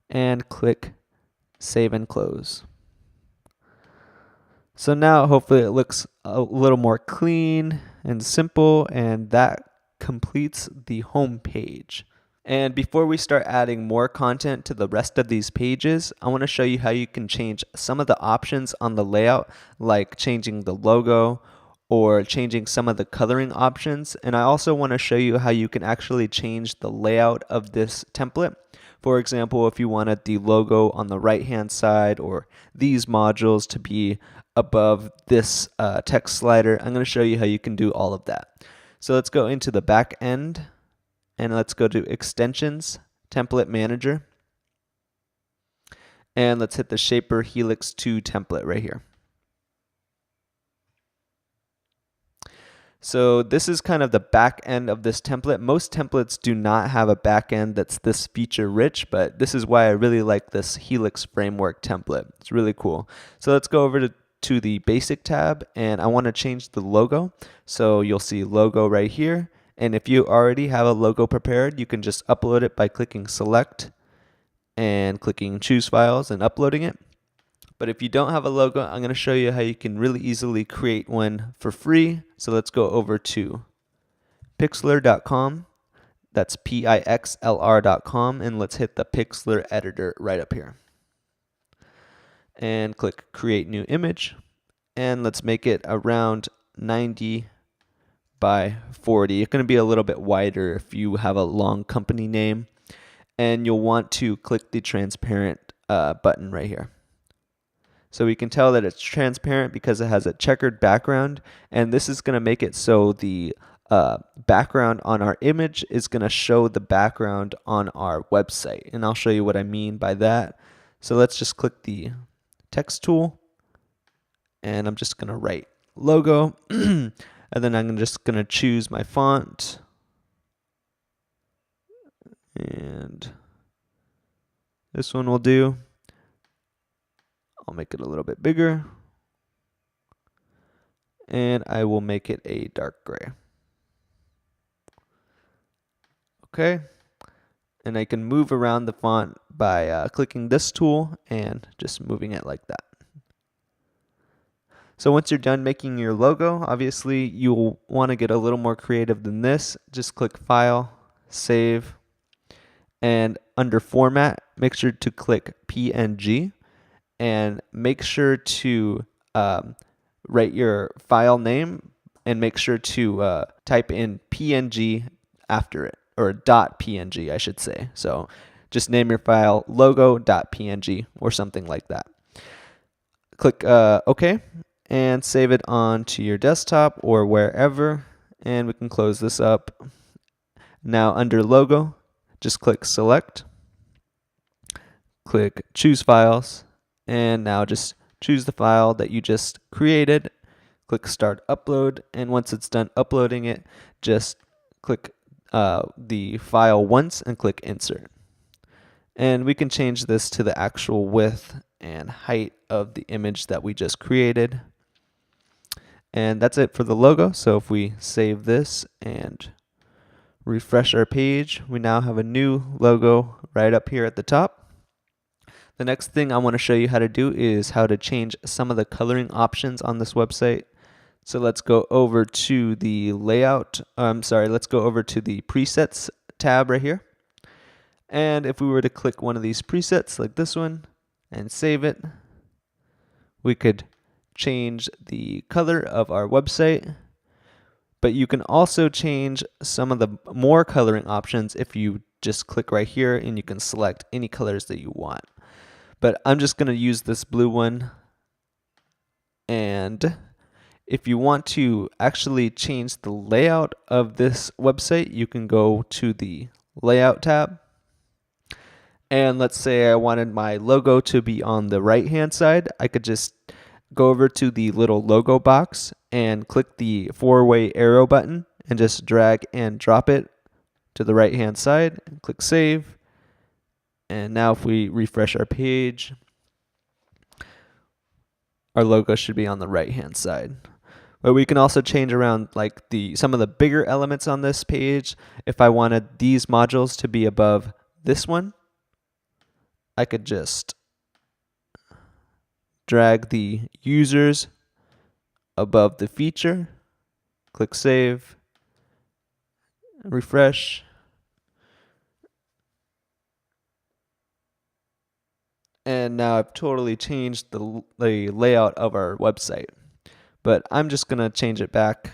And click save and close. So now hopefully it looks a little more clean and simple, and that completes the home page. And before we start adding more content to the rest of these pages, I want to show you how you can change some of the options on the layout, like changing the logo or changing some of the coloring options. And I also want to show you how you can actually change the layout of this template. For example, if you wanted the logo on the right-hand side or these modules to be above this text slider, I'm going to show you how you can do all of that. So let's go into the back end and let's go to extensions, template manager. And let's hit the Shaper Helix 2 template right here. So this is kind of the back end of this template. Most templates do not have a back end that's this feature rich, but this is why I really like this Helix framework template. It's really cool. So let's go over to the basic tab and I want to change the logo. So you'll see logo right here. And if you already have a logo prepared, you can just upload it by clicking select and clicking choose files and uploading it. But if you don't have a logo, I'm going to show you how you can really easily create one for free. So let's go over to pixlr.com. That's pixlr.com, and let's hit the Pixlr editor right up here. And click create new image, and let's make it around 90 by 40. It's going to be a little bit wider if you have a long company name, and you'll want to click the transparent button right here. So we can tell that it's transparent because it has a checkered background, and this is going to make it so the background on our image is going to show the background on our website. And I'll show you what I mean by that. So let's just click the text tool, and I'm just going to write logo, and then I'm just going to choose my font, and this one will do. I'll make it a little bit bigger, and I will make it a dark gray. Okay, and I can move around the font by clicking this tool and just moving it like that. So once you're done making your logo, obviously you'll want to get a little more creative than this. Just click File, Save, and under Format, make sure to click PNG. And make sure to write your file name and make sure to type in PNG after it, or .png I should say. So just name your file logo.png or something like that. Click OK and save it onto your desktop or wherever, and we can close this up. Now under logo, just click select, click choose files, and now just choose the file that you just created, click start upload, and once it's done uploading it, just click the file once and click insert. And we can change this to the actual width and height of the image that we just created. And that's it for the logo. So if we save this and refresh our page, we now have a new logo right up here at the top. The next thing I want to show you how to do is how to change some of the coloring options on this website. So let's go over to the let's go over to the presets tab right here. And if we were to click one of these presets like this one and save it, we could change the color of our website. But you can also change some of the more coloring options if you just click right here and you can select any colors that you want. But I'm just going to use this blue one. And if you want to actually change the layout of this website, you can go to the Layout tab. And let's say I wanted my logo to be on the right-hand side. I could just go over to the little logo box and click the four-way arrow button and just drag and drop it to the right-hand side and click Save. And now if we refresh our page, our logo should be on the right-hand side. But we can also change around like some of the bigger elements on this page. If I wanted these modules to be above this one, I could just drag the users above the feature, click Save, refresh. And now I've totally changed the layout of our website. But I'm just going to change it back.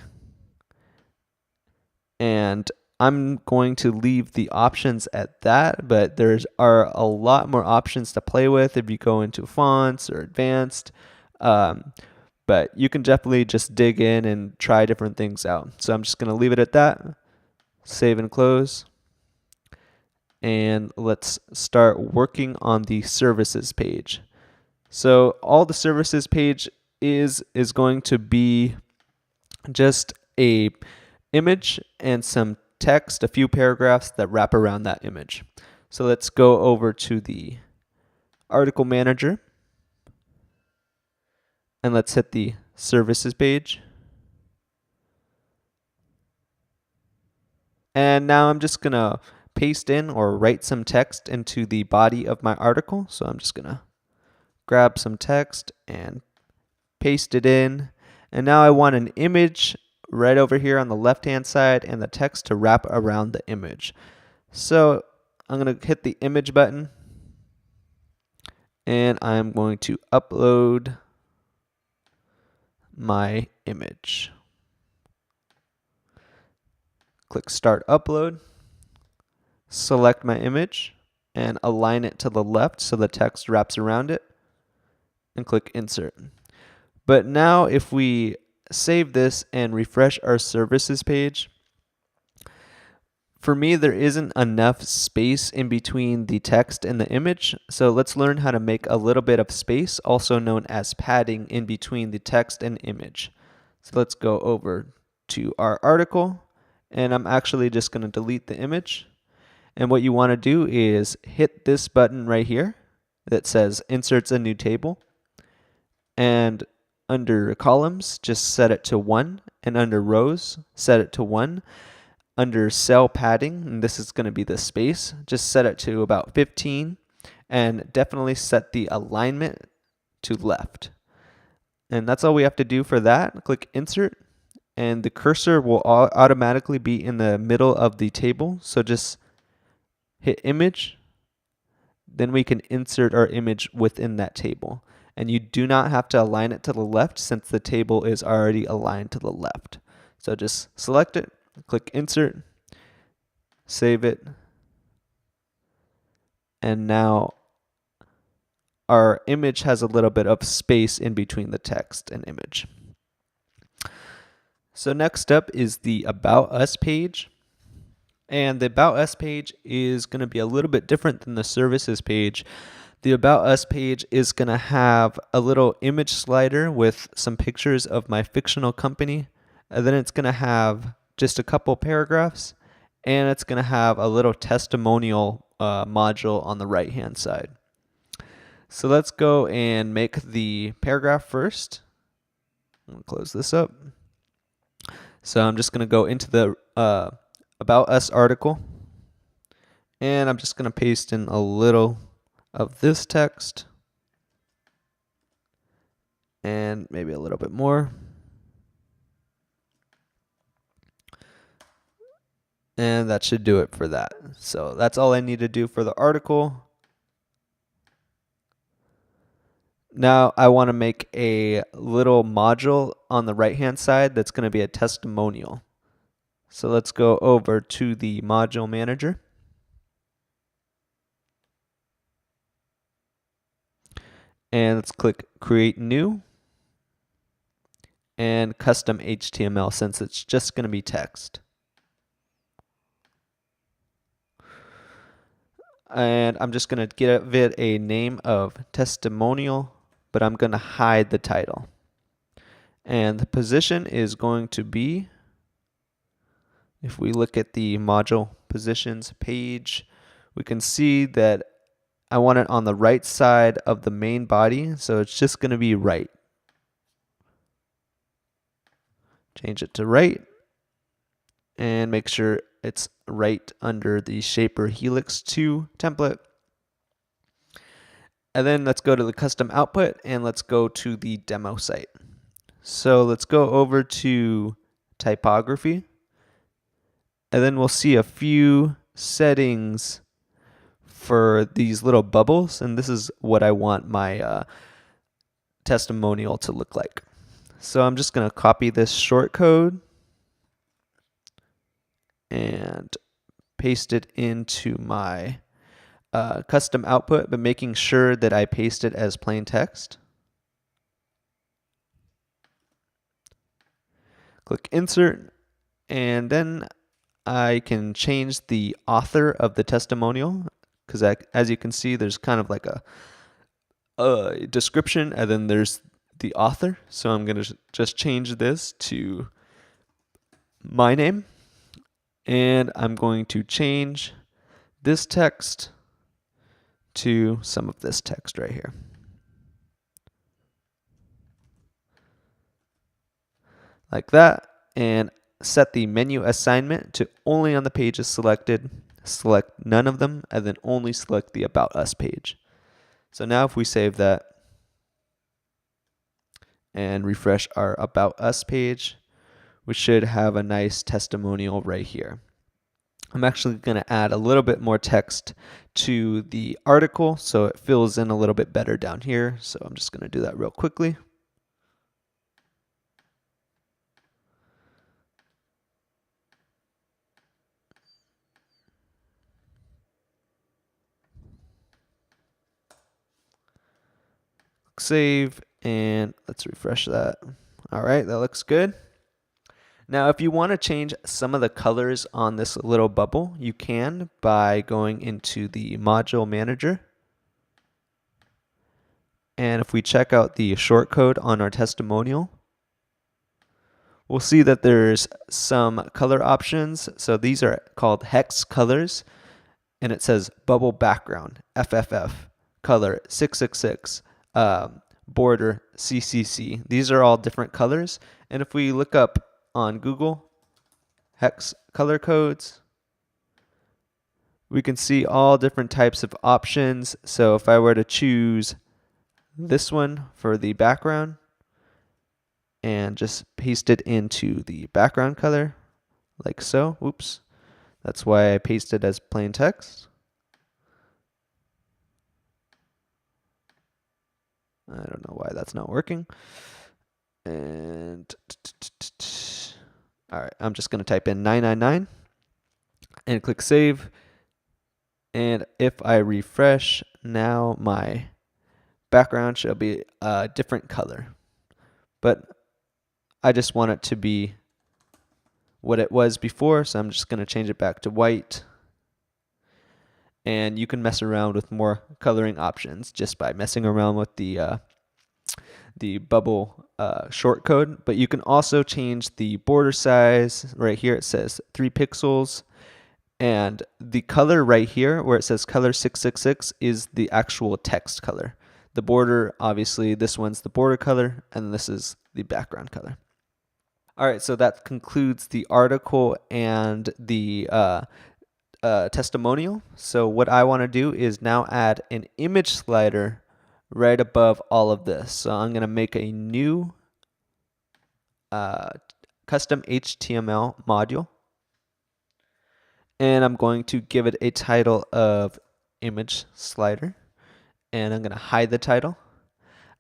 And I'm going to leave the options at that, but there are a lot more options to play with if you go into fonts or advanced. But you can definitely just dig in and try different things out. So I'm just going to leave it at that. Save and close. And let's start working on the services page. So all the services page is going to be just a image and some text, a few paragraphs that wrap around that image. So let's go over to the article manager. And let's hit the services page. And now I'm just gonna paste in or write some text into the body of my article. So I'm just gonna grab some text and paste it in. And now I want an image right over here on the left hand side and the text to wrap around the image. So I'm going to hit the image button and I'm going to upload my image. Click Start Upload, select my image and align it to the left so the text wraps around it, and click Insert. But now if we save this and refresh our services page, for me, there isn't enough space in between the text and the image, so let's learn how to make a little bit of space, also known as padding, in between the text and image. So let's go over to our article, and I'm actually just going to delete the image. And what you want to do is hit this button right here that says Inserts a New Table, and under columns, just set it to 1, and under rows, set it to 1. Under cell padding, and this is going to be the space, just set it to about 15 and definitely set the alignment to left. And that's all we have to do for that. Click Insert and the cursor will automatically be in the middle of the table. So just hit Image, then we can insert our image within that table. And you do not have to align it to the left since the table is already aligned to the left. So just select it, click Insert, save it, and now our image has a little bit of space in between the text and image. So next up is the About Us page. And the About Us page is going to be a little bit different than the Services page. The About Us page is going to have a little image slider with some pictures of my fictional company. And then it's going to have just a couple paragraphs. And it's going to have a little testimonial module on the right hand side. So let's go and make the paragraph first. I'm going to close this up. So I'm just going to go into the About Us article. And I'm just going to paste in a little of this text. And maybe a little bit more. And that should do it for that. So that's all I need to do for the article. Now I want to make a little module on the right hand side that's going to be a testimonial. So let's go over to the module manager. And let's click Create New and Custom HTML since it's just going to be text. And I'm just going to give it a name of testimonial, but I'm going to hide the title. And the position is going to be, if we look at the module positions page, we can see that I want it on the right side of the main body, so it's just going to be right. Change it to right and make sure it's right under the Shaper Helix 2 template. And then let's go to the custom output and let's go to the demo site. So let's go over to typography. And then we'll see a few settings for these little bubbles. And this is what I want my testimonial to look like. So I'm just going to copy this short code and paste it into my custom output, but making sure that I paste it as plain text. Click Insert, and then I can change the author of the testimonial, because as you can see, there's kind of like a description, and then there's the author. So I'm going to just change this to my name, and I'm going to change this text to some of this text right here. like that, and set the menu assignment to only on the pages selected. Select none of them, and then only select the About Us page. So now if we save that and refresh our About Us page, we should have a nice testimonial right here. I'm actually going to add a little bit more text to the article so it fills in a little bit better down here. So I'm just going to do that real quickly. Save, and let's refresh that. All right, that looks good. Now, if you want to change some of the colors on this little bubble, you can by going into the module manager. And if we check out the shortcode on our testimonial, we'll see that there's some color options. So these are called hex colors, and it says bubble background, FFF, color 666, border CCC. These are all different colors. And if we look up on Google hex color codes, we can see all different types of options. So if I were to choose this one for the background and just paste it into the background color like so. Oops. That's why I pasted as plain text. I don't know why that's not working. And all right, I'm just going to type in 999 and click save. And if I refresh, now my background should be a different color. But I just want it to be what it was before, so I'm just going to change it back to white. And you can mess around with more coloring options just by messing around with the bubble shortcode. But you can also change the border size. Right here it says 3 pixels. And the color right here where it says color 666 is the actual text color. The border, obviously, this one's the border color, and this is the background color. All right, so that concludes the article and the testimonial. So what I want to do is now add an image slider right above all of this. So I'm going to make a new custom HTML module. And I'm going to give it a title of image slider. And I'm going to hide the title.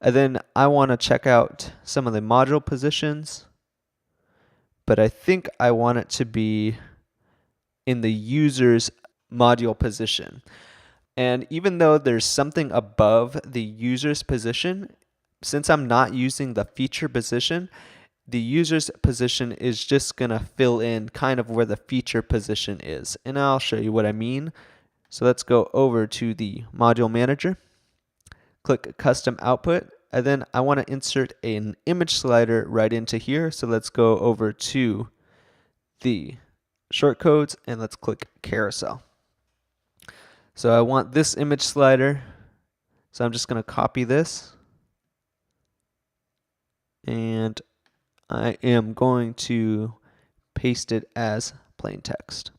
And then I want to check out some of the module positions. But I think I want it to be in the user's module position. And even though there's something above the user's position, since I'm not using the feature position, the user's position is just going to fill in kind of where the feature position is. And I'll show you what I mean. So let's go over to the module manager, click custom output, and then I want to insert an image slider right into here. So let's go over to the shortcodes and let's click carousel. So I want this image slider. So I'm just going to copy this. And I am going to paste it as plain text.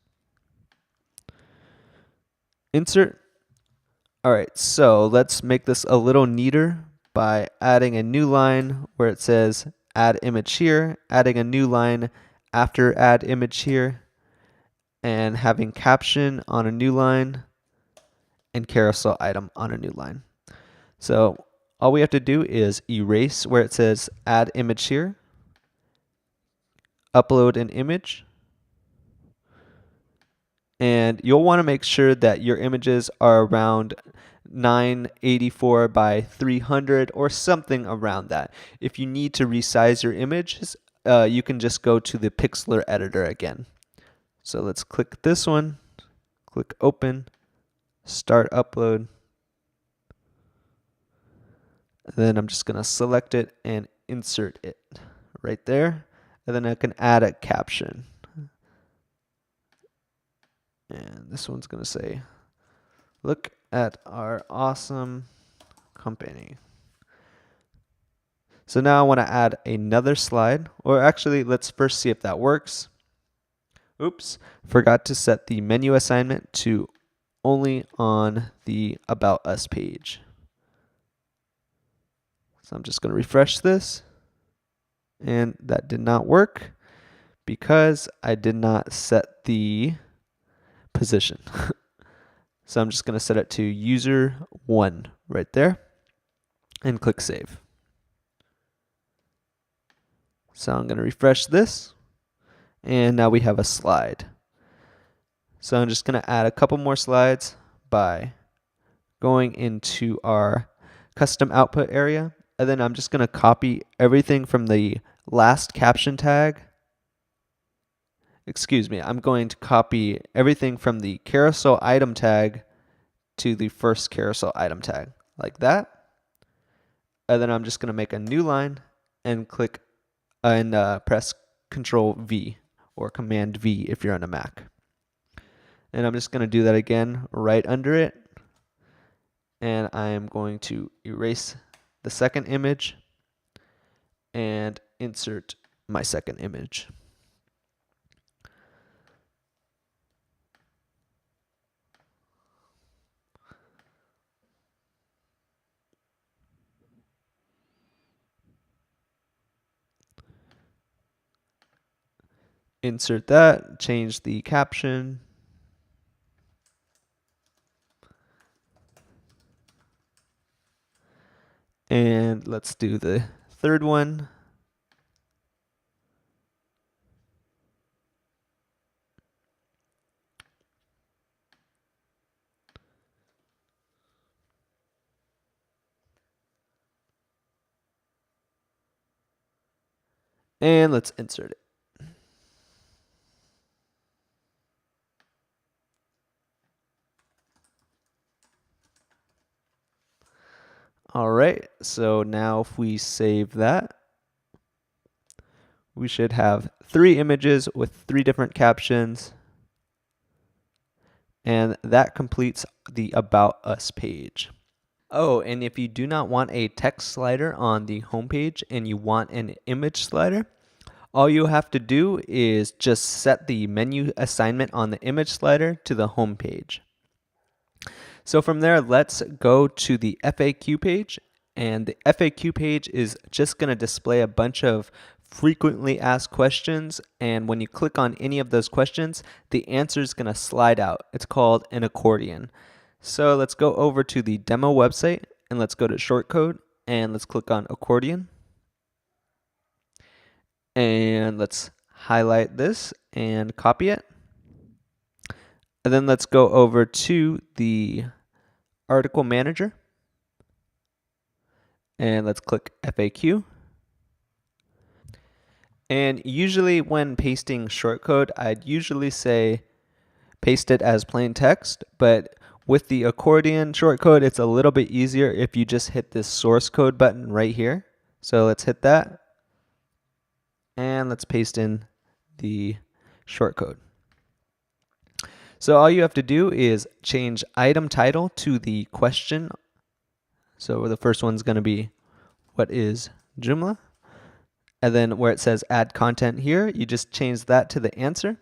Insert. All right, so let's make this a little neater by adding a new line where it says add image here, adding a new line after add image here, and having caption on a new line and carousel item on a new line. So all we have to do is erase where it says add image here, upload an image, and you'll want to make sure that your images are around 984 by 300 or something around that. If you need to resize your images, you can just go to the pixeler editor again. So let's click this one, click open, start upload. Then I'm just going to select it and insert it right there. And then I can add a caption. And this one's going to say, look at our awesome company. So now I want to add another slide, or actually let's first see if that works. Oops, forgot to set the menu assignment to only on the About Us page. So I'm just going to refresh this, and that did not work because I did not set the position. So I'm just going to set it to user 1 right there and click save. So I'm going to refresh this, and now we have a slide. So I'm just going to add a couple more slides by going into our custom output area, and then I'm just going to copy everything from the last caption tag. Excuse me, I'm going to copy everything from the carousel item tag to the first carousel item tag, like that. And then I'm just going to make a new line and click and press Control V or Command V if you're on a Mac. And I'm just going to do that again right under it. And I am going to erase the second image and insert my second image. Insert that, change the caption. And let's do the third one. And let's insert it. All right, so now if we save that, we should have 3 images with 3 different captions. And that completes the About Us page. Oh, and if you do not want a text slider on the home page and you want an image slider, all you have to do is just set the menu assignment on the image slider to the home page. So from there, let's go to the FAQ page. And the FAQ page is just going to display a bunch of frequently asked questions. And when you click on any of those questions, the answer is going to slide out. It's called an accordion. So let's go over to the demo website and let's go to shortcode and let's click on accordion. And let's highlight this and copy it. And then let's go over to the article manager and let's click FAQ. And usually when pasting shortcode, I'd usually say paste it as plain text, but with the accordion shortcode, it's a little bit easier if you just hit this source code button right here. So let's hit that and let's paste in the shortcode. So all you have to do is change item title to the question. So the first one's going to be, what is Joomla? And then where it says add content here, you just change that to the answer.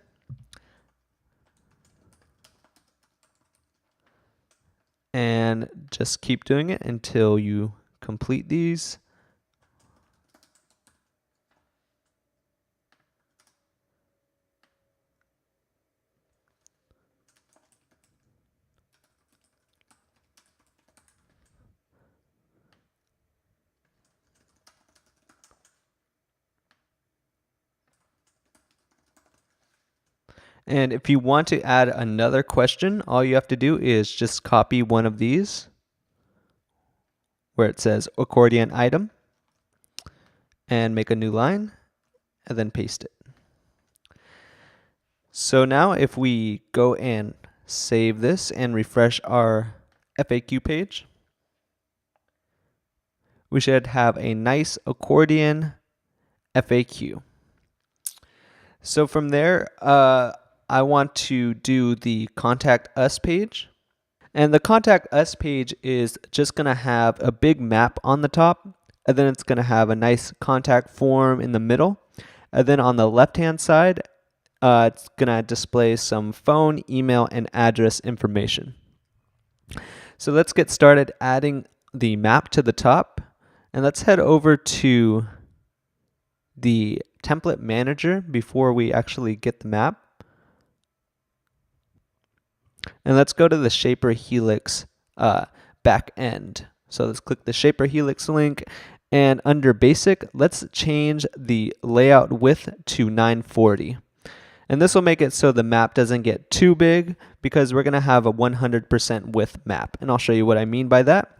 And just keep doing it until you complete these. And if you want to add another question, all you have to do is just copy one of these where it says accordion item and make a new line and then paste it. So now if we go and save this and refresh our FAQ page, we should have a nice accordion FAQ. So from there, I want to do the Contact Us page. And the Contact Us page is just going to have a big map on the top. And then it's going to have a nice contact form in the middle. And then on the left-hand side, it's going to display some phone, email, and address information. So let's get started adding the map to the top. And let's head over to the template manager before we actually get the map. And let's go to the Shaper Helix back end. So let's click the Shaper Helix link, and under Basic, let's change the layout width to 940. And this will make it so the map doesn't get too big because we're going to have a 100% width map. And I'll show you what I mean by that.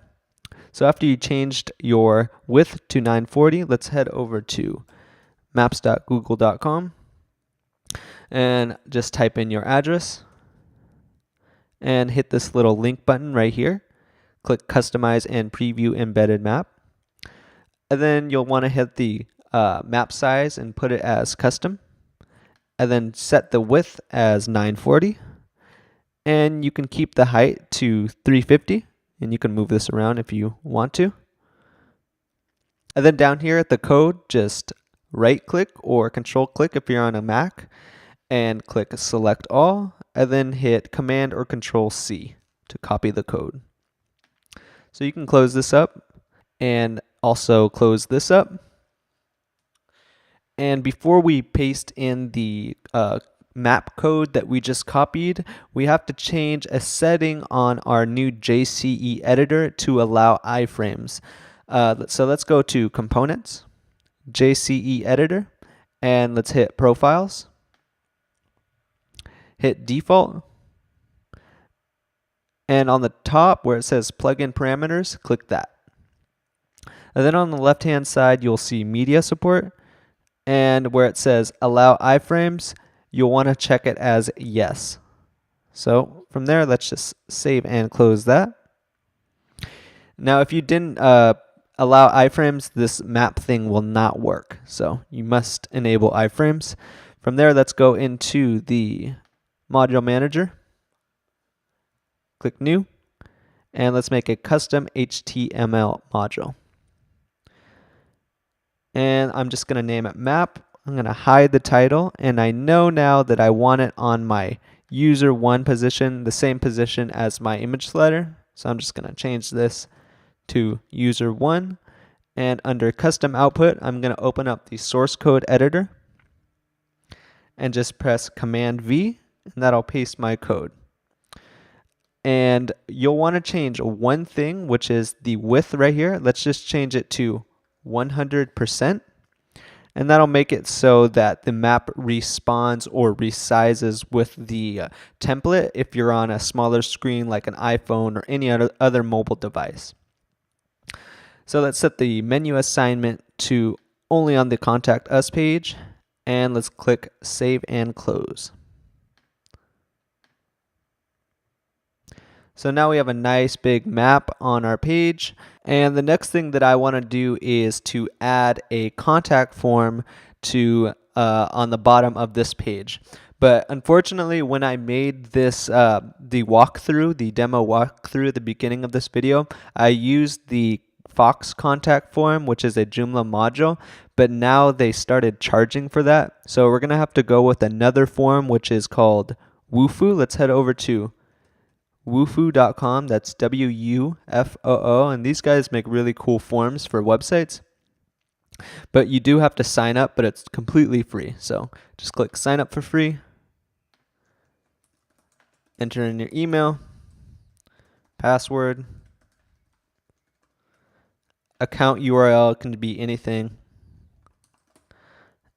So after you changed your width to 940, let's head over to maps.google.com and just type in your address and hit this little link button right here. Click Customize and Preview Embedded Map. And then you'll want to hit the map size and put it as custom. And then set the width as 940. And you can keep the height to 350. And you can move this around if you want to. And then down here at the code, just right click or control click if you're on a Mac. And click Select All. And then hit Command or Control C to copy the code. So you can close this up and also close this up. And before we paste in the map code that we just copied, we have to change a setting on our new JCE editor to allow iframes. So let's go to Components, JCE editor, and let's hit Profiles. Hit Default. And on the top where it says Plugin Parameters, click that. And then on the left-hand side, you'll see Media Support. And where it says Allow iframes, you'll want to check it as Yes. So from there, let's just save and close that. Now, if you didn't allow iframes, this map thing will not work. So you must enable iframes. From there, let's go into the Module Manager. Click New. And let's make a custom HTML module. And I'm just going to name it map. I'm going to hide the title, and I know now that I want it on my user 1 position, the same position as my image slider. So I'm just going to change this to user 1. And under custom output, I'm going to open up the source code editor and just press Command V, and that'll paste my code. And you'll want to change one thing, which is the width right here. Let's just change it to 100%, and that'll make it so that the map respawns or resizes with the template if you're on a smaller screen like an iPhone or any other mobile device. So let's set the menu assignment to only on the Contact Us page, and let's click Save and Close. So now we have a nice big map on our page. And the next thing that I want to do is to add a contact form to on the bottom of this page. But unfortunately, when I made this the walkthrough, the demo walkthrough at the beginning of this video, I used the Fox contact form, which is a Joomla module, but now they started charging for that. So we're going to have to go with another form, which is called Woofoo. Let's head over to woofoo.com. That's WUFOO, and these guys make really cool forms for websites. But you do have to sign up, but it's completely free. So just click sign up for free. Enter in your email, password, account URL can be anything,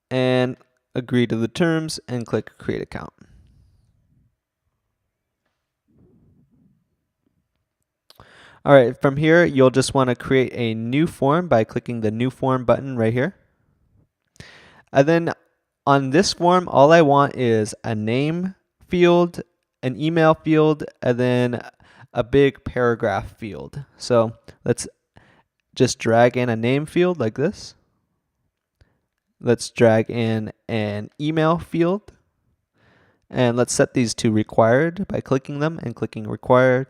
and agree to the terms and click create account. All right, from here, you'll just want to create a new form by clicking the new form button right here. And then on this form, all I want is a name field, an email field, and then a big paragraph field. So let's just drag in a name field like this. Let's drag in an email field. And let's set these to required by clicking them and clicking required.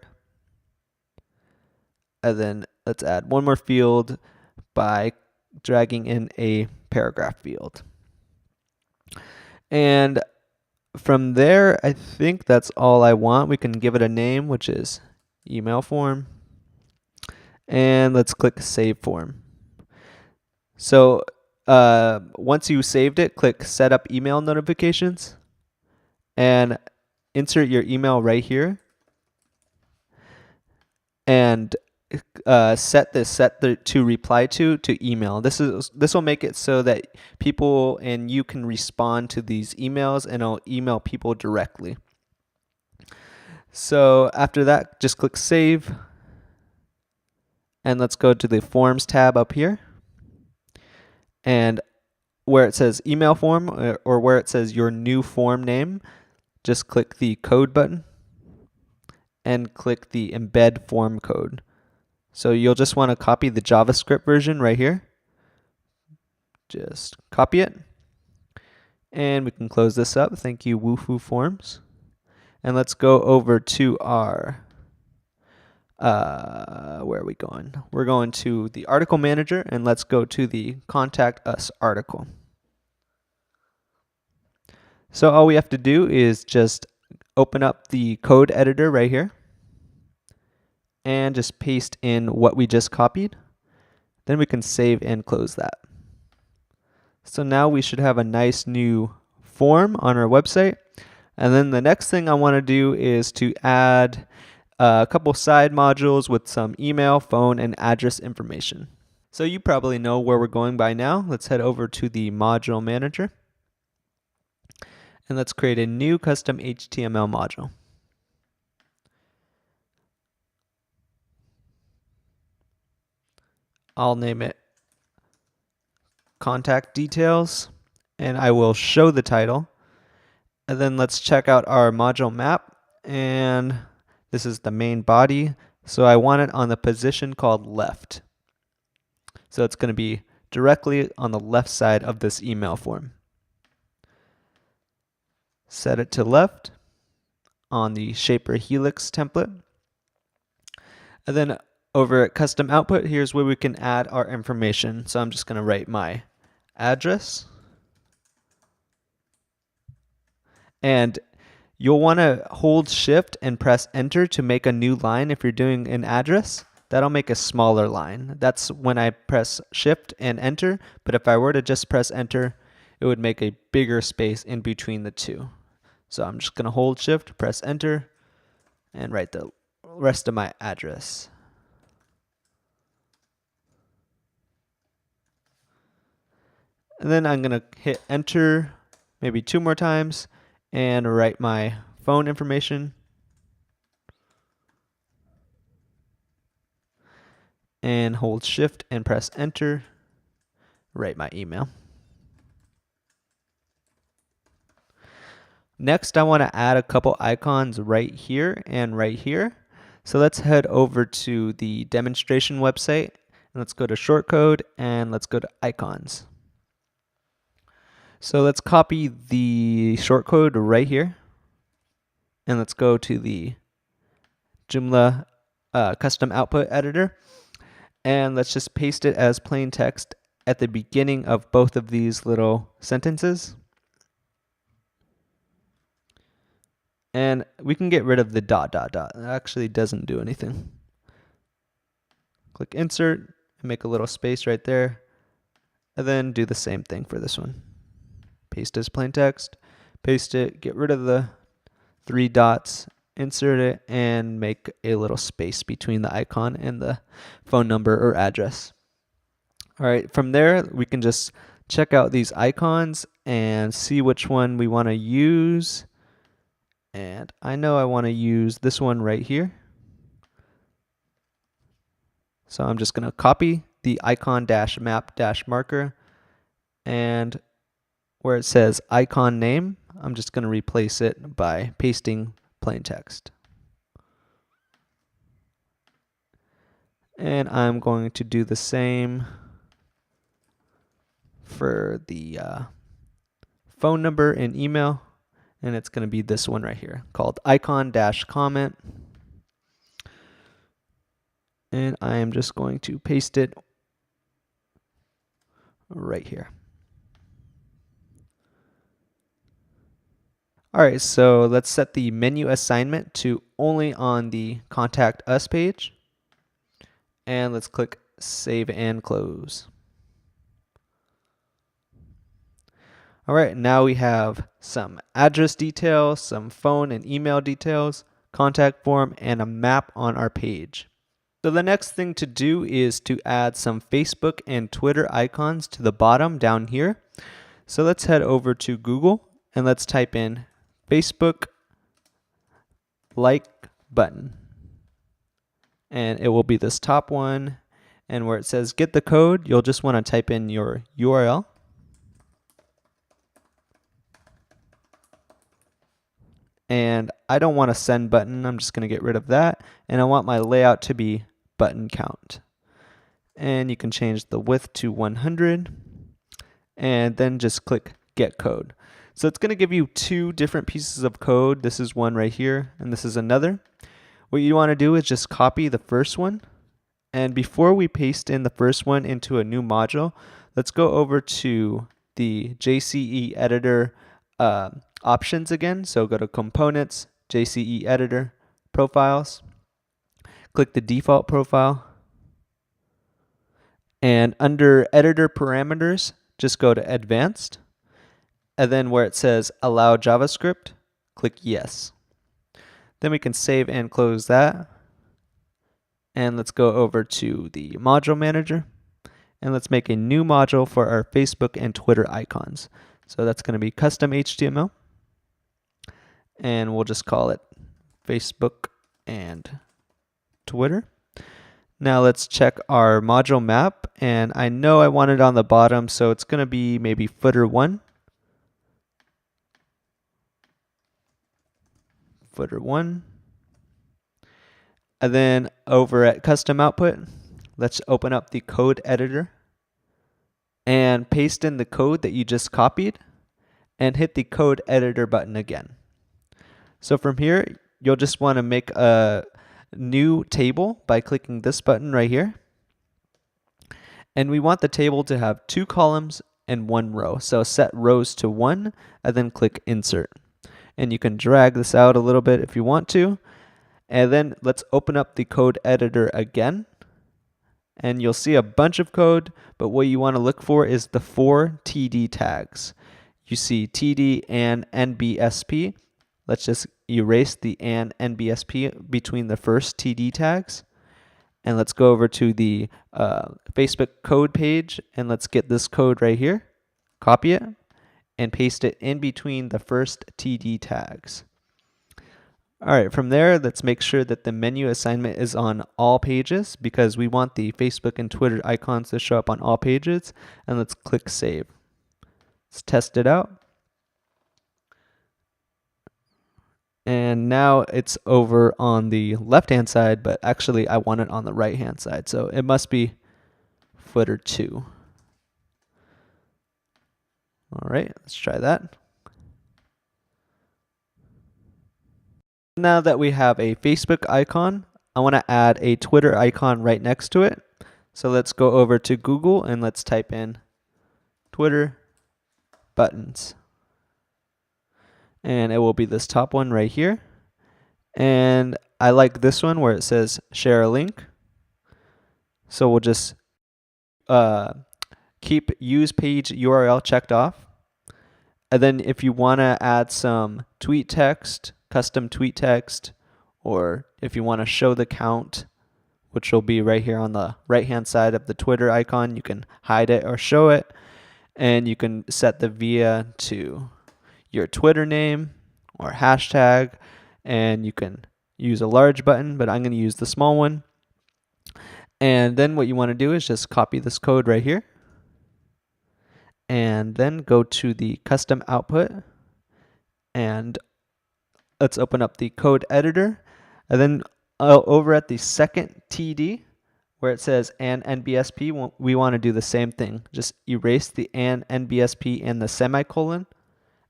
And then let's add one more field, by dragging in a paragraph field. And from there, I think that's all I want. We can give it a name, which is email form. And let's click Save Form. So once you saved it, click Set Up Email Notifications and insert your email right here. And set the to reply to email. This will make it so that people and you can respond to these emails, and it'll email people directly. So after that, just click Save. And let's go to the Forms tab up here. And where it says email form, or where it says your new form name, just click the code button and click the embed form code. So you'll just want to copy the JavaScript version right here. Just copy it. And we can close this up. Thank you, Woohoo Forms. And let's go over to our, where are we going? We're going to the article manager, and let's go to the Contact Us article. So all we have to do is just open up the code editor right here and just paste in what we just copied. Then we can save and close that. So now we should have a nice new form on our website. And then the next thing I want to do is to add a couple side modules with some email, phone, and address information. So you probably know where we're going by now. Let's head over to the module manager. And let's create a new custom HTML module. I'll name it Contact Details, and I will show the title. And then let's check out our module map, and this is the main body. So I want it on the position called left. So it's going to be directly on the left side of this email form. Set it to left on the Shaper Helix template. And then over at custom output, here's where we can add our information. So I'm just going to write my address. And you'll want to hold shift and press enter to make a new line. If you're doing an address, that'll make a smaller line. That's when I press shift and enter. But if I were to just press enter, it would make a bigger space in between the two. So I'm just going to hold shift, press enter, and write the rest of my address. And then I'm going to hit enter maybe 2 more times and write my phone information. And hold shift and press enter, write my email. Next, I want to add a couple icons right here and right here. So let's head over to the demonstration website, and let's go to shortcode, and let's go to icons. So let's copy the shortcode right here, and let's go to the Joomla custom output editor, and let's just paste it as plain text at the beginning of both of these little sentences. And we can get rid of the dot, dot, dot. It actually doesn't do anything. Click insert and make a little space right there. And then do the same thing for this one. Paste as plain text, paste it, get rid of the 3 dots, insert it, and make a little space between the icon and the phone number or address. All right, from there, we can just check out these icons and see which one we want to use. And I know I want to use this one right here. So I'm just going to copy the icon-map-marker, and where it says icon name, I'm just going to replace it by pasting plain text. And I'm going to do the same for the phone number and email. And it's going to be this one right here called icon-comment. And I am just going to paste it right here. All right, so let's set the menu assignment to only on the Contact Us page. And let's click Save and Close. All right, now we have some address details, some phone and email details, contact form, and a map on our page. So the next thing to do is to add some Facebook and Twitter icons to the bottom down here. So let's head over to Google and let's type in Facebook like button. And it will be this top one. And where it says get the code, you'll just want to type in your URL. And I don't want a send button. I'm just going to get rid of that. And I want my layout to be button count. And you can change the width to 100. And then just click get code. So it's going to give you two different pieces of code. This is one right here, and this is another. What you want to do is just copy the first one. And before we paste in the first one into a new module, let's go over to the JCE editor options again. So go to Components, JCE Editor, Profiles, click the default profile, and under Editor Parameters, just go to Advanced, and then where it says Allow JavaScript, click Yes. Then we can save and close that, and let's go over to the Module Manager, and let's make a new module for our Facebook and Twitter icons. So that's going to be custom HTML. And we'll just call it Facebook and Twitter. Now let's check our module map, and I know I want it on the bottom, so it's going to be maybe footer 1. Footer 1. And then over at custom output, let's open up the code editor and paste in the code that you just copied and hit the code editor button again. So from here, you'll just want to make a new table by clicking this button right here. And we want the table to have 2 columns and 1 row. So set rows to 1 and then click insert. And you can drag this out a little bit if you want to. And then let's open up the code editor again. And you'll see a bunch of code, but what you want to look for is the 4 TD tags. You see TD and NBSP. Let's just erase the and NBSP between the first TD tags. And let's go over to the Facebook code page, and let's get this code right here, copy it, and paste it in between the first TD tags. All right, from there, let's make sure that the menu assignment is on all pages because we want the Facebook and Twitter icons to show up on all pages. And let's click Save. Let's test it out. And now it's over on the left-hand side, but actually I want it on the right-hand side. So it must be footer 2. All right, let's try that. Now that we have a Facebook icon, I want to add a Twitter icon right next to it. So let's go over to Google and let's type in Twitter buttons. And it will be this top one right here. And I like this one where it says share a link. So we'll just keep use page URL checked off. And then if you want to add some tweet text, custom tweet text, or if you want to show the count, which will be right here on the right-hand side of the Twitter icon, you can hide it or show it. And you can set the via to your Twitter name or hashtag, and you can use a large button, but I'm going to use the small one. And then what you want to do is just copy this code right here, and then go to the custom output, and let's open up the code editor, and then over at the second TD, where it says and NBSP, we want to do the same thing. Just erase the and NBSP and the semicolon,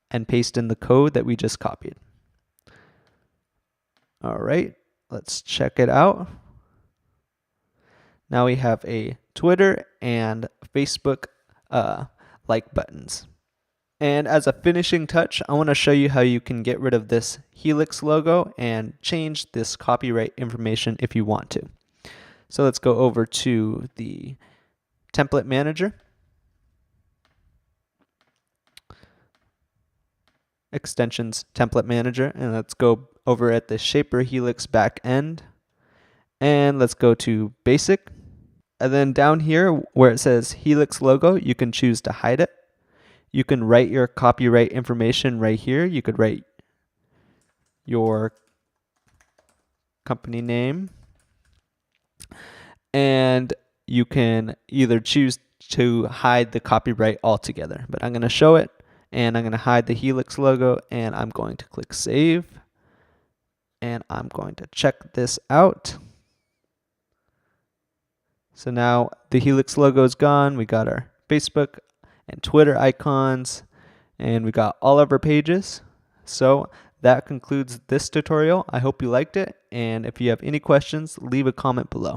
and paste in the code that we just copied. All right, let's check it out. Now we have a Twitter and Facebook like buttons. And as a finishing touch, I want to show you how you can get rid of this Helix logo and change this copyright information if you want to. So let's go over to the template manager, extensions template manager, and let's go over at the Shaper Helix back end, and let's go to basic. And then down here where it says Helix logo, you can choose to hide it. You can write your copyright information right here. You could write your company name, and you can either choose to hide the copyright altogether. But I'm going to show it, and I'm going to hide the Helix logo, and I'm going to click save, and I'm going to check this out. So now the Helix logo is gone. We got our Facebook and Twitter icons, and we got all of our pages. So that concludes this tutorial. I hope you liked it, and if you have any questions, leave a comment below.